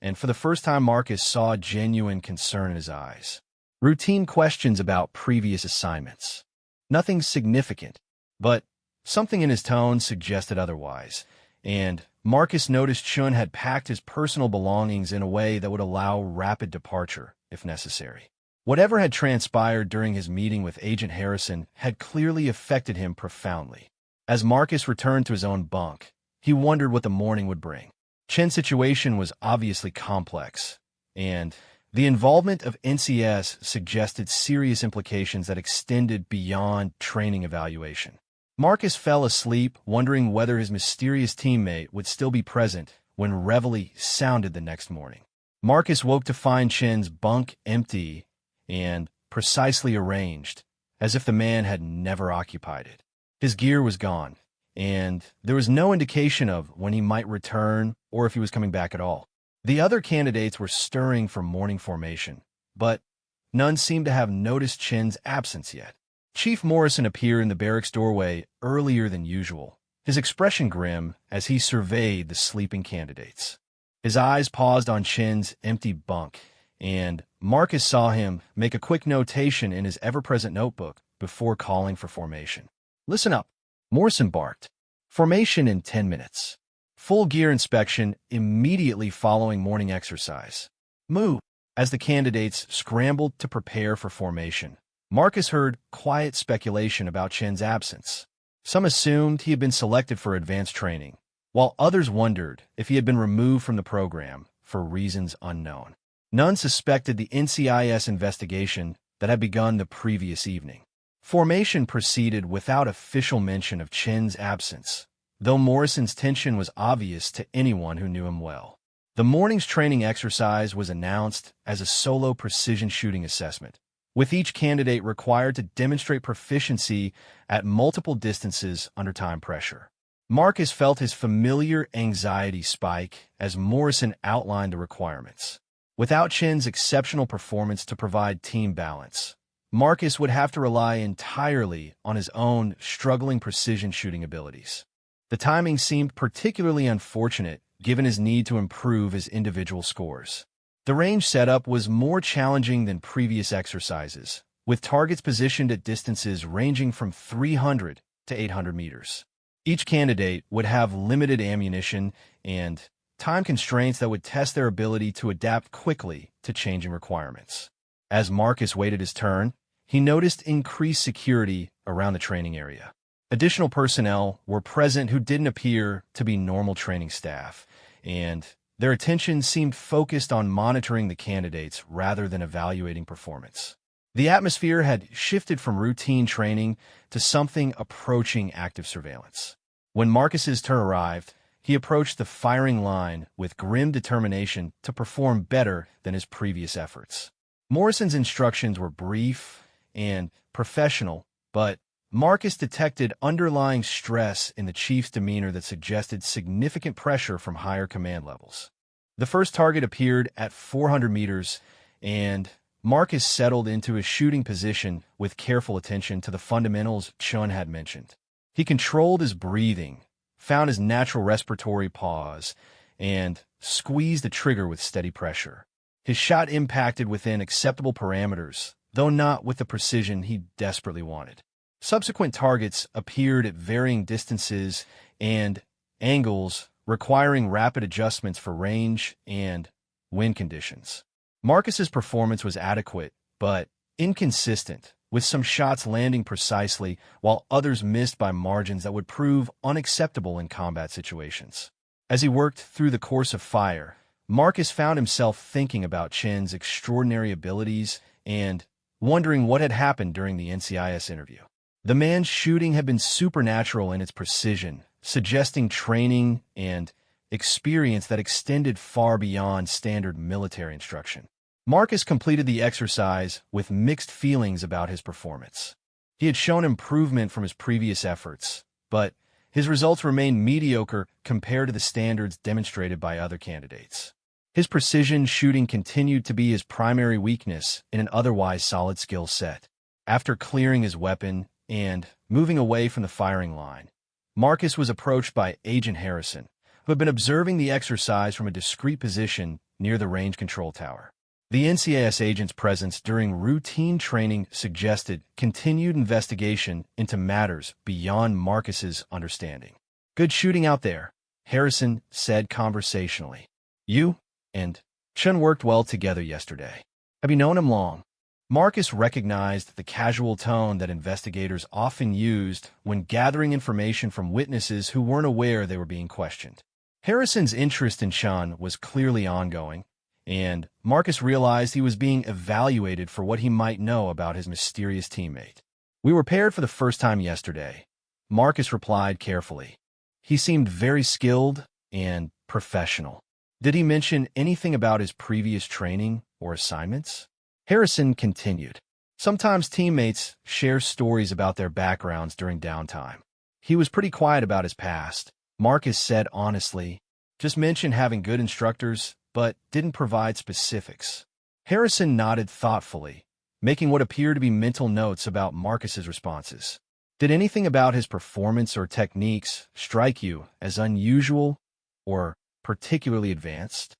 S1: and for the first time Marcus saw genuine concern in his eyes. Routine questions about previous assignments. Nothing significant, but something in his tone suggested otherwise, and Marcus noticed Chun had packed his personal belongings in a way that would allow rapid departure, if necessary. Whatever had transpired during his meeting with Agent Harrison had clearly affected him profoundly. As Marcus returned to his own bunk, he wondered what the morning would bring. Chen's situation was obviously complex, and the involvement of NCS suggested serious implications that extended beyond training evaluation. Marcus fell asleep, wondering whether his mysterious teammate would still be present when reveille sounded the next morning. Marcus woke to find Chen's bunk empty and precisely arranged, as if the man had never occupied it. His gear was gone, and there was no indication of when he might return or if he was coming back at all. The other candidates were stirring for morning formation, but none seemed to have noticed Chen's absence yet. Chief Morrison appeared in the barracks doorway earlier than usual, his expression grim as he surveyed the sleeping candidates. His eyes paused on Chen's empty bunk, and Marcus saw him make a quick notation in his ever-present notebook before calling for formation. Listen up, Morrison barked. Formation in 10 minutes. Full gear inspection immediately following morning exercise. Move. As the candidates scrambled to prepare for formation, Marcus heard quiet speculation about Chen's absence. Some assumed he had been selected for advanced training, while others wondered if he had been removed from the program for reasons unknown. None suspected the NCIS investigation that had begun the previous evening. Formation proceeded without official mention of Chen's absence, though Morrison's tension was obvious to anyone who knew him well. The morning's training exercise was announced as a solo precision shooting assessment, with each candidate required to demonstrate proficiency at multiple distances under time pressure. Marcus felt his familiar anxiety spike as Morrison outlined the requirements. Without Chen's exceptional performance to provide team balance, Marcus would have to rely entirely on his own struggling precision shooting abilities. The timing seemed particularly unfortunate given his need to improve his individual scores. The range setup was more challenging than previous exercises, with targets positioned at distances ranging from 300 to 800 meters. Each candidate would have limited ammunition and time constraints that would test their ability to adapt quickly to changing requirements. As Marcus waited his turn, he noticed increased security around the training area. Additional personnel were present who didn't appear to be normal training staff, and their attention seemed focused on monitoring the candidates rather than evaluating performance. The atmosphere had shifted from routine training to something approaching active surveillance. When Marcus's turn arrived, he approached the firing line with grim determination to perform better than his previous efforts. Morrison's instructions were brief and professional, but Marcus detected underlying stress in the chief's demeanor that suggested significant pressure from higher command levels. The first target appeared at 400 meters, and Marcus settled into his shooting position with careful attention to the fundamentals Chun had mentioned. He controlled his breathing, found his natural respiratory pause, and squeezed the trigger with steady pressure. His shot impacted within acceptable parameters, though not with the precision he desperately wanted. Subsequent targets appeared at varying distances and angles, requiring rapid adjustments for range and wind conditions. Marcus's performance was adequate, but inconsistent, with some shots landing precisely while others missed by margins that would prove unacceptable in combat situations. As he worked through the course of fire, Marcus found himself thinking about Chen's extraordinary abilities and wondering what had happened during the NCIS interview. The man's shooting had been supernatural in its precision, suggesting training and experience that extended far beyond standard military instruction. Marcus completed the exercise with mixed feelings about his performance. He had shown improvement from his previous efforts, but his results remained mediocre compared to the standards demonstrated by other candidates. His precision shooting continued to be his primary weakness in an otherwise solid skill set. After clearing his weapon and moving away from the firing line, Marcus was approached by Agent Harrison, who had been observing the exercise from a discreet position near the range control tower. The NCIS agent's presence during routine training suggested continued investigation into matters beyond Marcus's understanding. "Good shooting out there," Harrison said conversationally. "You and Chun worked well together yesterday. Have you known him long?" Marcus recognized the casual tone that investigators often used when gathering information from witnesses who weren't aware they were being questioned. Harrison's interest in Chun was clearly ongoing, and Marcus realized he was being evaluated for what he might know about his mysterious teammate. "We were paired for the first time yesterday," Marcus replied carefully. He seemed very skilled and professional. "Did he mention anything about his previous training or assignments?" Harrison continued. "Sometimes teammates share stories about their backgrounds during downtime. He was pretty quiet about his past," Marcus said honestly. "Just mentioned having good instructors, but didn't provide specifics." Harrison nodded thoughtfully, making what appeared to be mental notes about Marcus's responses. "Did anything about his performance or techniques strike you as unusual or particularly advanced?"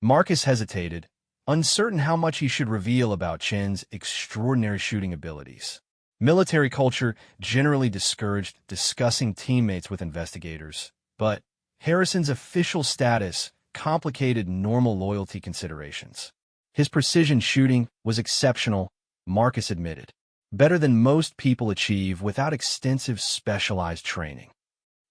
S1: Marcus hesitated, uncertain how much he should reveal about Chen's extraordinary shooting abilities. Military culture generally discouraged discussing teammates with investigators, but Harrison's official status complicated normal loyalty considerations. His precision shooting was exceptional, Marcus admitted, better than most people achieve without extensive specialized training.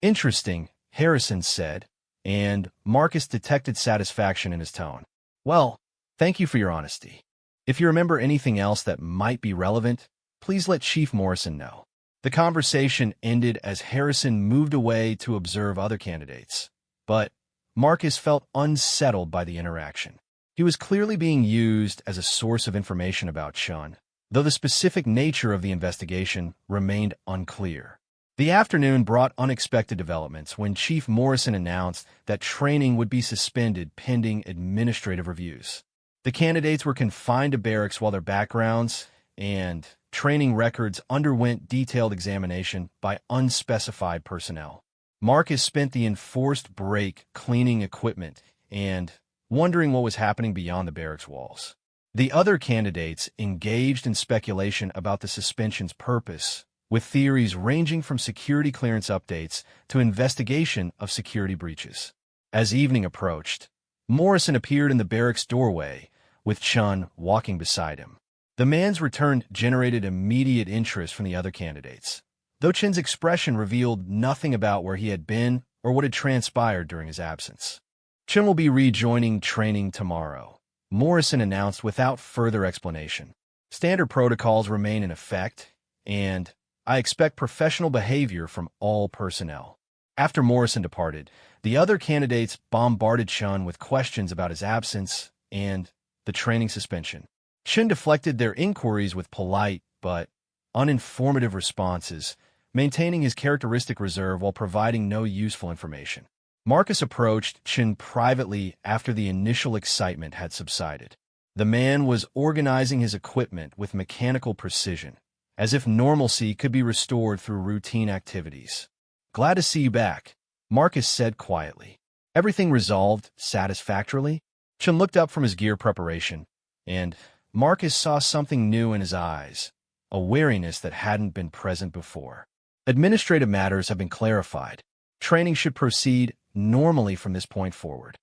S1: "Interesting," Harrison said, and Marcus detected satisfaction in his tone. "Well, thank you for your honesty. If you remember anything else that might be relevant, please let Chief Morrison know." The conversation ended as Harrison moved away to observe other candidates, but Marcus felt unsettled by the interaction. He was clearly being used as a source of information about Chun, though the specific nature of the investigation remained unclear. The afternoon brought unexpected developments when Chief Morrison announced that training would be suspended pending administrative reviews. The candidates were confined to barracks while their backgrounds and training records underwent detailed examination by unspecified personnel. Marcus spent the enforced break cleaning equipment and wondering what was happening beyond the barracks walls. The other candidates engaged in speculation about the suspension's purpose, with theories ranging from security clearance updates to investigation of security breaches. As evening approached, Morrison appeared in the barracks doorway, with Chun walking beside him. The man's return generated immediate interest from the other candidates, though Chin's expression revealed nothing about where he had been or what had transpired during his absence. Chin will be rejoining training tomorrow, Morrison announced without further explanation. Standard protocols remain in effect, and I expect professional behavior from all personnel. After Morrison departed, the other candidates bombarded Chun with questions about his absence and the training suspension. Chin deflected their inquiries with polite but uninformative responses, maintaining his characteristic reserve while providing no useful information. Marcus approached Chin privately after the initial excitement had subsided. The man was organizing his equipment with mechanical precision, as if normalcy could be restored through routine activities. "Glad to see you back," Marcus said quietly. "Everything resolved satisfactorily?" Chin looked up from his gear preparation, and Marcus saw something new in his eyes, a wariness that hadn't been present before. "Administrative matters have been clarified. Training should proceed normally from this point forward."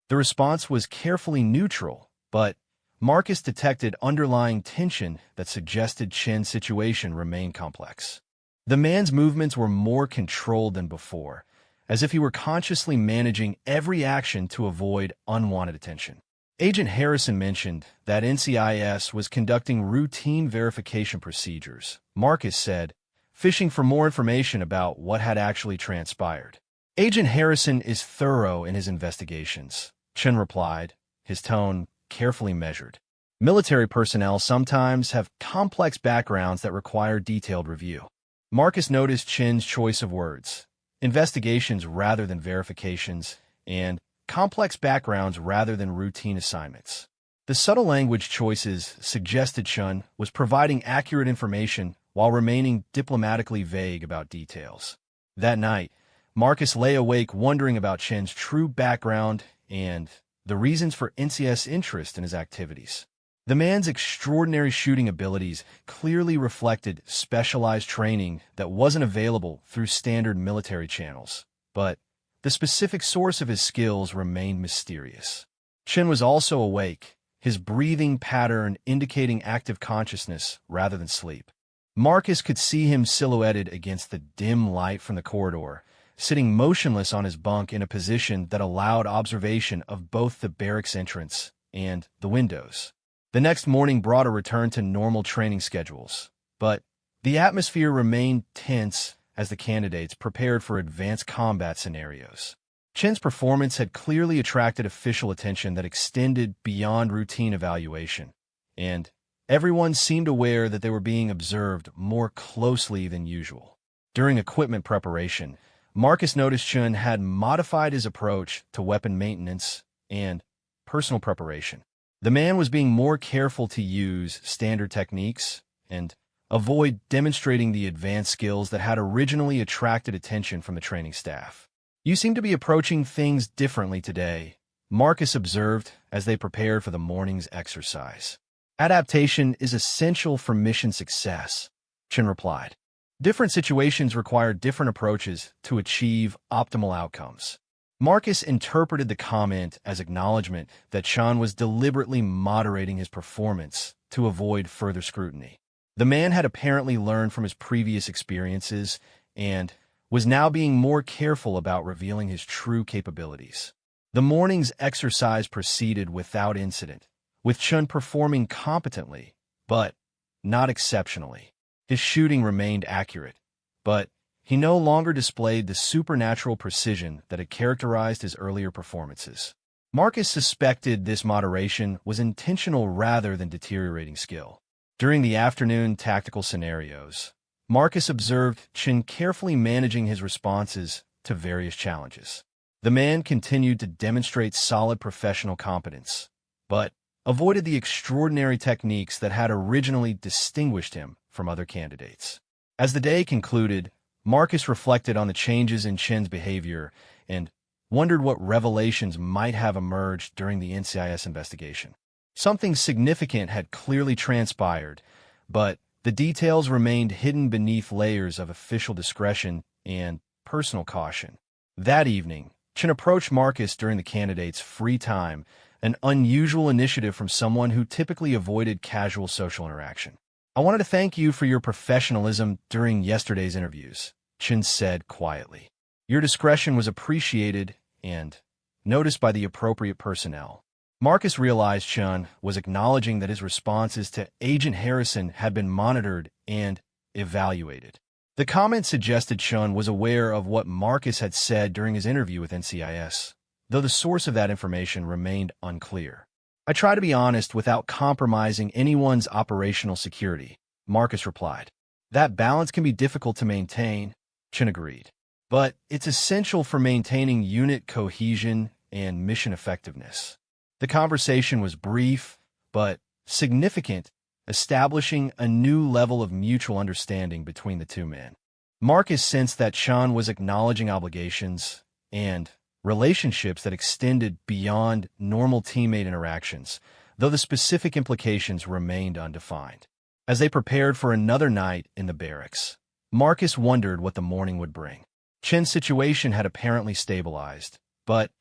S1: The response was carefully neutral, but Marcus detected underlying tension that suggested Chin's situation remained complex. The man's movements were more controlled than before, as if he were consciously managing every action to avoid unwanted attention. Agent Harrison mentioned that NCIS was conducting routine verification procedures, Marcus said, fishing for more information about what had actually transpired. "Agent Harrison is thorough in his investigations," Chin replied, his tone carefully measured. "Military personnel sometimes have complex backgrounds that require detailed review." Marcus noticed Chin's choice of words: investigations rather than verifications, and complex backgrounds rather than routine assignments. The subtle language choices suggested Chun was providing accurate information while remaining diplomatically vague about details. That night, Marcus lay awake wondering about Chin's true background and the reasons for NCS interest in his activities. The man's extraordinary shooting abilities clearly reflected specialized training that wasn't available through standard military channels, but the specific source of his skills remained mysterious. Chin was also awake, his breathing pattern indicating active consciousness rather than sleep. Marcus could see him silhouetted against the dim light from the corridor, sitting motionless on his bunk in a position that allowed observation of both the barracks entrance and the windows. The next morning brought a return to normal training schedules, but the atmosphere remained tense as the candidates prepared for advanced combat scenarios. Chin's performance had clearly attracted official attention that extended beyond routine evaluation, and everyone seemed aware that they were being observed more closely than usual. During equipment preparation, Marcus noticed Chun had modified his approach to weapon maintenance and personal preparation. The man was being more careful to use standard techniques and avoid demonstrating the advanced skills that had originally attracted attention from the training staff. "You seem to be approaching things differently today," Marcus observed as they prepared for the morning's exercise. "Adaptation is essential for mission success," Chin replied. "Different situations require different approaches to achieve optimal outcomes." Marcus interpreted the comment as acknowledgement that Chan was deliberately moderating his performance to avoid further scrutiny. The man had apparently learned from his previous experiences and was now being more careful about revealing his true capabilities. The morning's exercise proceeded without incident, with Chun performing competently, but not exceptionally. His shooting remained accurate, but he no longer displayed the supernatural precision that had characterized his earlier performances. Marcus suspected this moderation was intentional rather than deteriorating skill. During the afternoon tactical scenarios, Marcus observed Chen carefully managing his responses to various challenges. The man continued to demonstrate solid professional competence, but avoided the extraordinary techniques that had originally distinguished him from other candidates. As the day concluded, Marcus reflected on the changes in Chen's behavior and wondered what revelations might have emerged during the NCIS investigation. Something significant had clearly transpired, but the details remained hidden beneath layers of official discretion and personal caution. That evening, Chen approached Marcus during the candidate's free time, an unusual initiative from someone who typically avoided casual social interaction. "I wanted to thank you for your professionalism during yesterday's interviews," Chen said quietly. "Your discretion was appreciated and noticed by the appropriate personnel." Marcus realized Chen was acknowledging that his responses to Agent Harrison had been monitored and evaluated. The comment suggested Chen was aware of what Marcus had said during his interview with NCIS, though the source of that information remained unclear. "I try to be honest without compromising anyone's operational security," Marcus replied. "That balance can be difficult to maintain," Chen agreed. "But it's essential for maintaining unit cohesion and mission effectiveness." The conversation was brief, but significant, establishing a new level of mutual understanding between the two men. Marcus sensed that Chen was acknowledging obligations and relationships that extended beyond normal teammate interactions, though the specific implications remained undefined. As they prepared for another night in the barracks, Marcus wondered what the morning would bring. Chen's situation had apparently stabilized, but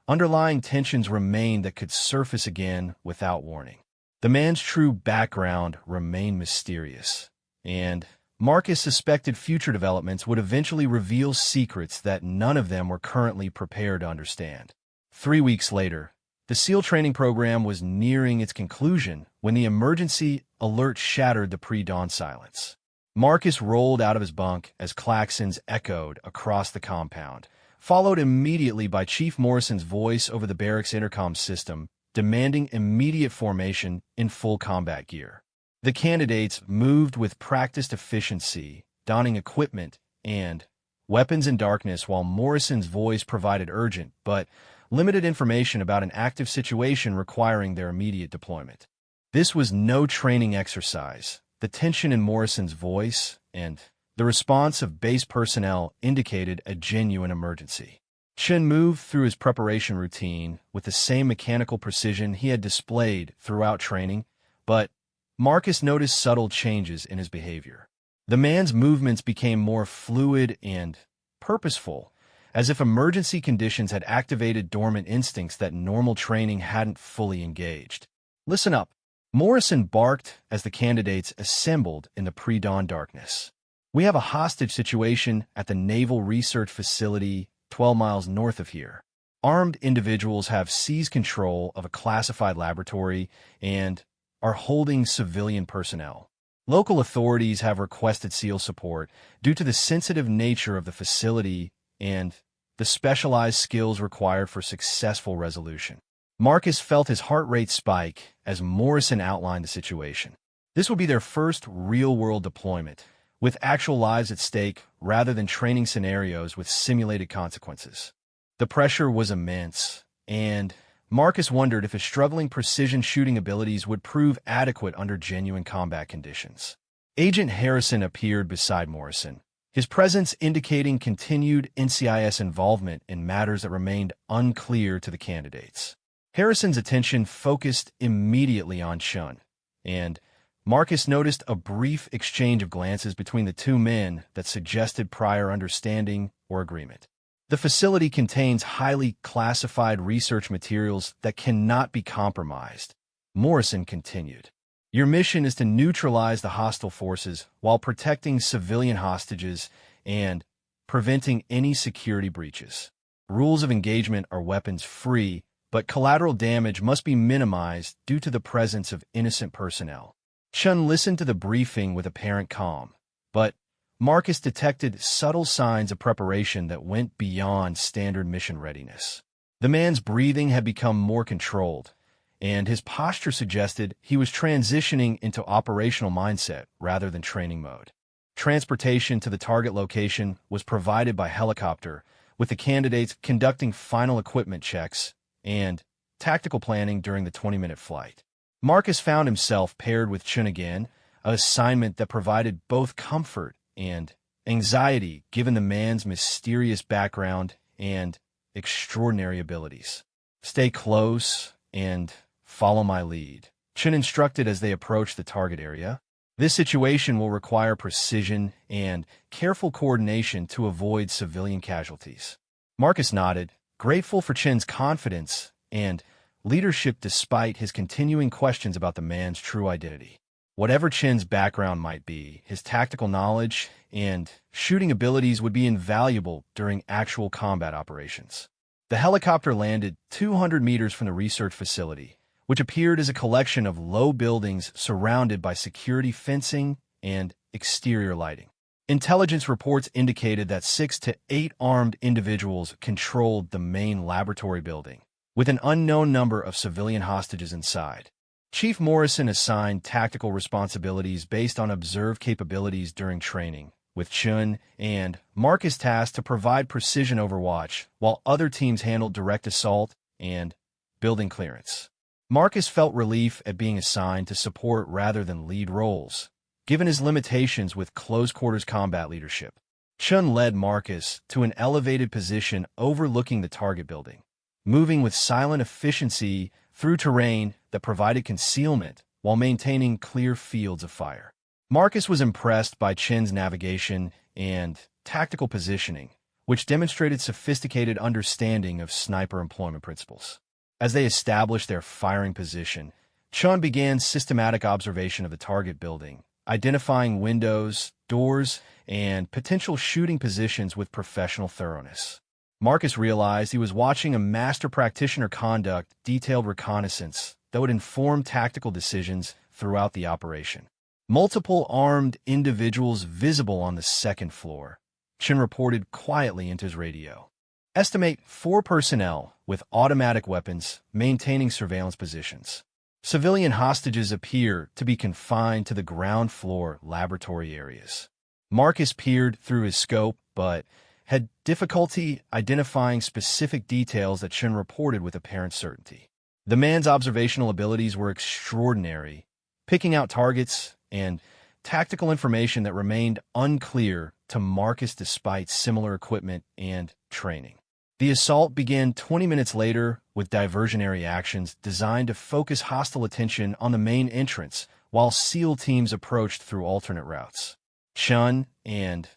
S1: underlying tensions remained that could surface again without warning. The man's true background remained mysterious, and Marcus suspected future developments would eventually reveal secrets that none of them were currently prepared to understand. 3 weeks later, the SEAL training program was nearing its conclusion when the emergency alert shattered the pre-dawn silence. Marcus rolled out of his bunk as klaxons echoed across the compound, followed immediately by Chief Morrison's voice over the barracks intercom system, demanding immediate formation in full combat gear. The candidates moved with practiced efficiency, donning equipment and weapons in darkness, while Morrison's voice provided urgent but limited information about an active situation requiring their immediate deployment. This was no training exercise. The tension in Morrison's voice and the response of base personnel indicated a genuine emergency. Chen moved through his preparation routine with the same mechanical precision he had displayed throughout training, but Marcus noticed subtle changes in his behavior. The man's movements became more fluid and purposeful, as if emergency conditions had activated dormant instincts that normal training hadn't fully engaged. "Listen up," Morrison barked as the candidates assembled in the pre-dawn darkness. "We have a hostage situation at the Naval Research Facility 12 miles north of here. Armed individuals have seized control of a classified laboratory and are holding civilian personnel. Local authorities have requested SEAL support due to the sensitive nature of the facility and the specialized skills required for successful resolution." Marcus felt his heart rate spike as Morrison outlined the situation. This would be their first real-world deployment, with actual lives at stake rather than training scenarios with simulated consequences. The pressure was immense, and Marcus wondered if his struggling precision shooting abilities would prove adequate under genuine combat conditions. Agent Harrison appeared beside Morrison, his presence indicating continued NCIS involvement in matters that remained unclear to the candidates. Harrison's attention focused immediately on Chen, and Marcus noticed a brief exchange of glances between the two men that suggested prior understanding or agreement. "The facility contains highly classified research materials that cannot be compromised," Morrison continued. "Your mission is to neutralize the hostile forces while protecting civilian hostages and preventing any security breaches. Rules of engagement are weapons-free, but collateral damage must be minimized due to the presence of innocent personnel." Chen listened to the briefing with apparent calm, but Marcus detected subtle signs of preparation that went beyond standard mission readiness. The man's breathing had become more controlled, and his posture suggested he was transitioning into operational mindset rather than training mode. Transportation to the target location was provided by helicopter, with the candidates conducting final equipment checks and tactical planning during the 20-minute flight. Marcus found himself paired with Chun again, an assignment that provided both comfort and anxiety given the man's mysterious background and extraordinary abilities. Stay close and follow my lead, Chun instructed as they approached the target area. This situation will require precision and careful coordination to avoid civilian casualties. Marcus nodded, grateful for Chun's confidence and leadership despite his continuing questions about the man's true identity. Whatever Chun's background might be, his tactical knowledge and shooting abilities would be invaluable during actual combat operations. The helicopter landed 200 meters from the research facility, which appeared as a collection of low buildings surrounded by security fencing and exterior lighting. Intelligence reports indicated that 6 to 8 armed individuals controlled the main laboratory building, with an unknown number of civilian hostages inside. Chief Morrison assigned tactical responsibilities based on observed capabilities during training, with Chun and Marcus tasked to provide precision overwatch, while other teams handled direct assault and building clearance. Marcus felt relief at being assigned to support rather than lead roles, given his limitations with close-quarters combat leadership. Chun led Marcus to an elevated position overlooking the target building, moving with silent efficiency through terrain that provided concealment while maintaining clear fields of fire. Marcus was impressed by Chun's navigation and tactical positioning, which demonstrated sophisticated understanding of sniper employment principles. As they established their firing position, Chun began systematic observation of the target building, identifying windows, doors, and potential shooting positions with professional thoroughness. Marcus realized he was watching a master practitioner conduct detailed reconnaissance that would inform tactical decisions throughout the operation. Multiple armed individuals visible on the second floor, Chun reported quietly into his radio. Estimate 4 personnel with automatic weapons maintaining surveillance positions. Civilian hostages appear to be confined to the ground floor laboratory areas. Marcus peered through his scope, but had difficulty identifying specific details that Chun reported with apparent certainty. The man's observational abilities were extraordinary, picking out targets and tactical information that remained unclear to Marcus despite similar equipment and training. The assault began 20 minutes later with diversionary actions designed to focus hostile attention on the main entrance while SEAL teams approached through alternate routes. Chun and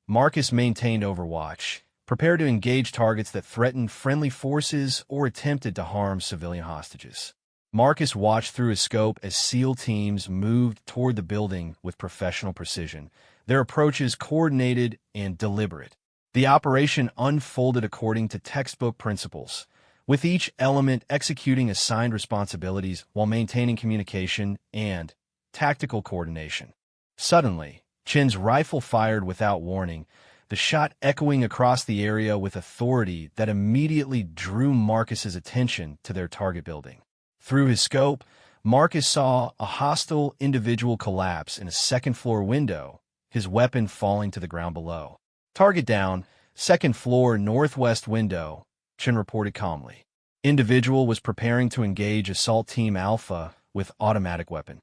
S1: Marcus maintained overwatch, prepared to engage targets that threatened friendly forces or attempted to harm civilian hostages. Marcus watched through his scope as SEAL teams moved toward the building with professional precision, their approaches coordinated and deliberate. The operation unfolded according to textbook principles, with each element executing assigned responsibilities while maintaining communication and tactical coordination. Suddenly, Chun's rifle fired without warning, the shot echoing across the area with authority that immediately drew Marcus's attention to their target building. Through his scope, Marcus saw a hostile individual collapse in a second-floor window, his weapon falling to the ground below. Target down, second floor northwest window, Chun reported calmly. Individual was preparing to engage Assault Team Alpha with automatic weapon.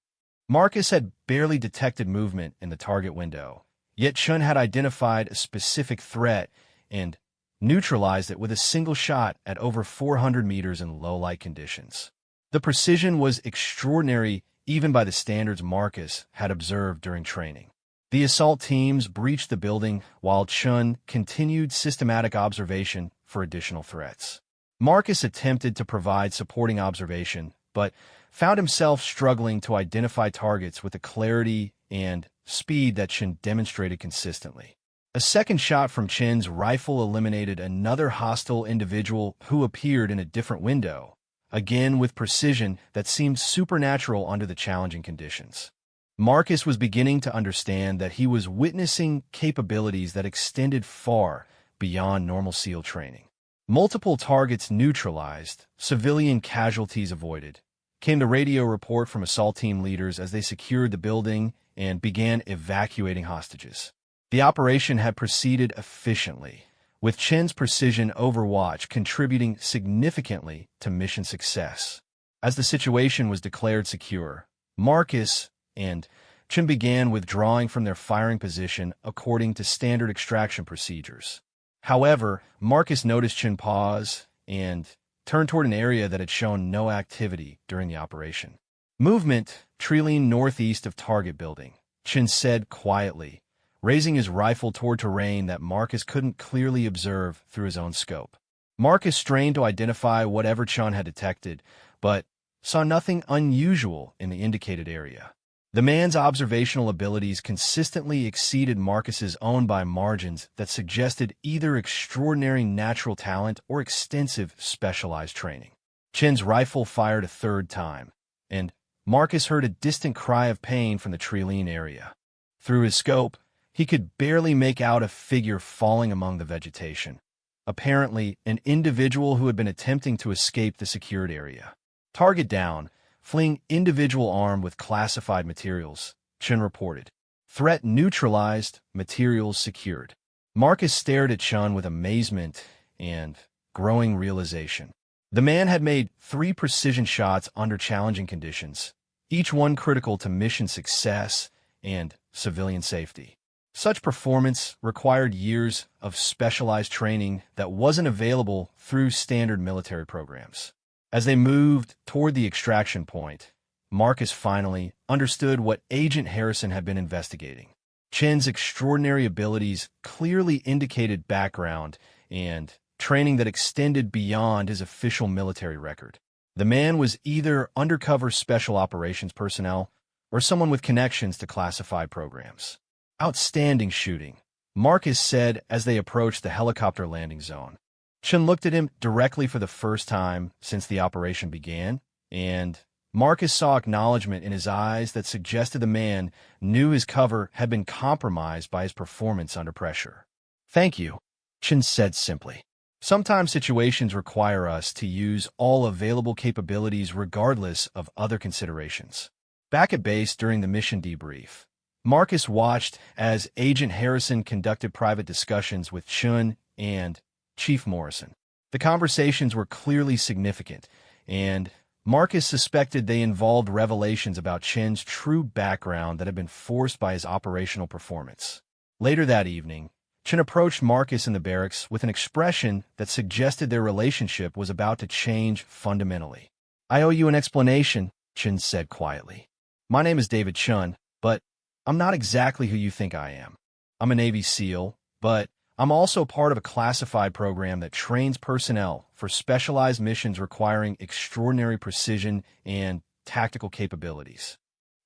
S1: Marcus had barely detected movement in the target window, yet Chun had identified a specific threat and neutralized it with a single shot at over 400 meters in low-light conditions. The precision was extraordinary even by the standards Marcus had observed during training. The assault teams breached the building while Chun continued systematic observation for additional threats. Marcus attempted to provide supporting observation, but found himself struggling to identify targets with the clarity and speed that Chun demonstrated consistently. A second shot from Chun's rifle eliminated another hostile individual who appeared in a different window, again with precision that seemed supernatural under the challenging conditions. Marcus was beginning to understand that he was witnessing capabilities that extended far beyond normal SEAL training. Multiple targets neutralized, civilian casualties avoided, came the radio report from assault team leaders as they secured the building and began evacuating hostages. The operation had proceeded efficiently, with Chen's precision overwatch contributing significantly to mission success. As the situation was declared secure, Marcus and Chen began withdrawing from their firing position according to standard extraction procedures. However, Marcus noticed Chen pause and turned toward an area that had shown no activity during the operation. Movement, trailing northeast of target building, Chen said quietly, raising his rifle toward terrain that Marcus couldn't clearly observe through his own scope. Marcus strained to identify whatever Chen had detected, but saw nothing unusual in the indicated area. The man's observational abilities consistently exceeded Marcus's own by margins that suggested either extraordinary natural talent or extensive specialized training. Chen's rifle fired a third time, and Marcus heard a distant cry of pain from the Trilene area. Through his scope, he could barely make out a figure falling among the vegetation, apparently an individual who had been attempting to escape the secured area. Target down, fleeing individual armed with classified materials, Chen reported. Threat neutralized, materials secured. Marcus stared at Chen with amazement and growing realization. The man had made 3 precision shots under challenging conditions, each one critical to mission success and civilian safety. Such performance required years of specialized training that wasn't available through standard military programs. As they moved toward the extraction point, Marcus finally understood what Agent Harrison had been investigating. Chen's extraordinary abilities clearly indicated background and training that extended beyond his official military record. The man was either undercover special operations personnel or someone with connections to classified programs. Outstanding shooting, Marcus said as they approached the helicopter landing zone. Chen looked at him directly for the first time since the operation began, and Marcus saw acknowledgement in his eyes that suggested the man knew his cover had been compromised by his performance under pressure. "Thank you," Chen said simply. "Sometimes situations require us to use all available capabilities regardless of other considerations." Back at base during the mission debrief, Marcus watched as Agent Harrison conducted private discussions with Chen and Chief Morrison. The conversations were clearly significant, and Marcus suspected they involved revelations about Chen's true background that had been forced by his operational performance. Later that evening, Chen approached Marcus in the barracks with an expression that suggested their relationship was about to change fundamentally. "I owe you an explanation," Chen said quietly. "My name is David Chen, but I'm not exactly who you think I am. I'm a Navy SEAL, but I'm also part of a classified program that trains personnel for specialized missions requiring extraordinary precision and tactical capabilities."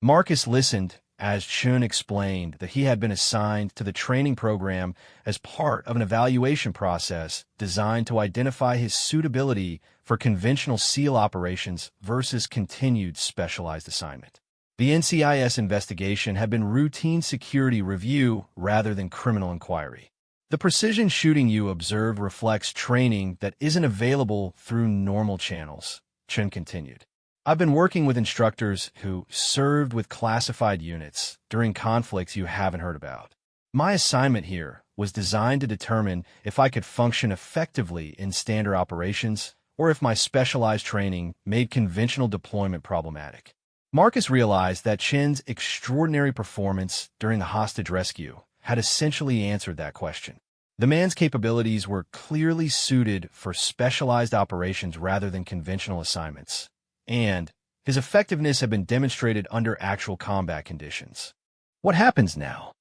S1: Marcus listened as Chen explained that he had been assigned to the training program as part of an evaluation process designed to identify his suitability for conventional SEAL operations versus continued specialized assignment. The NCIS investigation had been routine security review rather than criminal inquiry. "The precision shooting you observed reflects training that isn't available through normal channels," Chen continued. "I've been working with instructors who served with classified units during conflicts you haven't heard about. My assignment here was designed to determine if I could function effectively in standard operations or if my specialized training made conventional deployment problematic." Marcus realized that Chen's extraordinary performance during the hostage rescue had essentially answered that question. The man's capabilities were clearly suited for specialized operations rather than conventional assignments, and his effectiveness had been demonstrated under actual combat conditions. "What happens now?"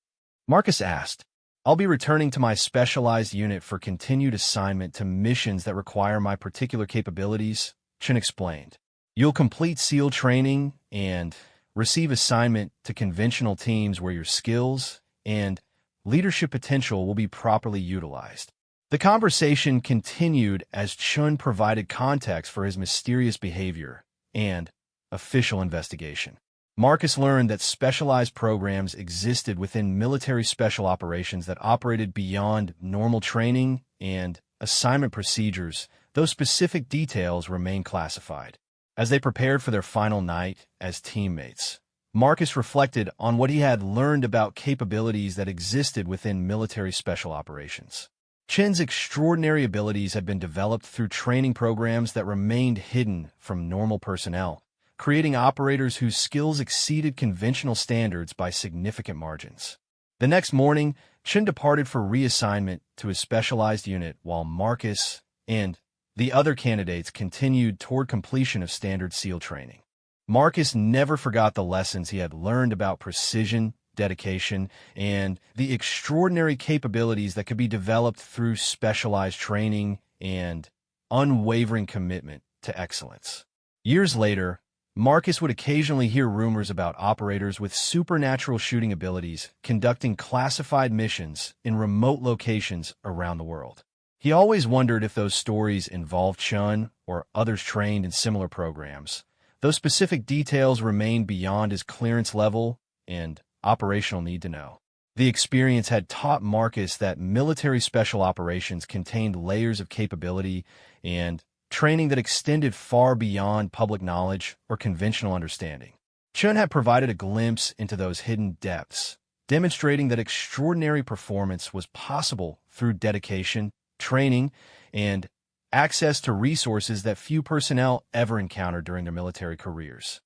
S1: Marcus asked. "I'll be returning to my specialized unit for continued assignment to missions that require my particular capabilities," Chen explained. "You'll complete SEAL training and receive assignment to conventional teams where your skills and leadership potential will be properly utilized." The conversation continued as Chun provided context for his mysterious behavior and official investigation. Marcus learned that specialized programs existed within military special operations that operated beyond normal training and assignment procedures, though specific details remain classified. As they prepared for their final night as teammates, Marcus reflected on what he had learned about capabilities that existed within military special operations. Chen's extraordinary abilities had been developed through training programs that remained hidden from normal personnel, creating operators whose skills exceeded conventional standards by significant margins. The next morning, Chen departed for reassignment to his specialized unit while Marcus and the other candidates continued toward completion of standard SEAL training. Marcus never forgot the lessons he had learned about precision, dedication, and the extraordinary capabilities that could be developed through specialized training and unwavering commitment to excellence. Years later, Marcus would occasionally hear rumors about operators with supernatural shooting abilities conducting classified missions in remote locations around the world. He always wondered if those stories involved Chun or others trained in similar programs, though specific details remained beyond his clearance level and operational need to know. The experience had taught Marcus that military special operations contained layers of capability and training that extended far beyond public knowledge or conventional understanding. Chun had provided a glimpse into those hidden depths, demonstrating that extraordinary performance was possible through dedication, training, and access to resources that few personnel ever encountered during their military careers.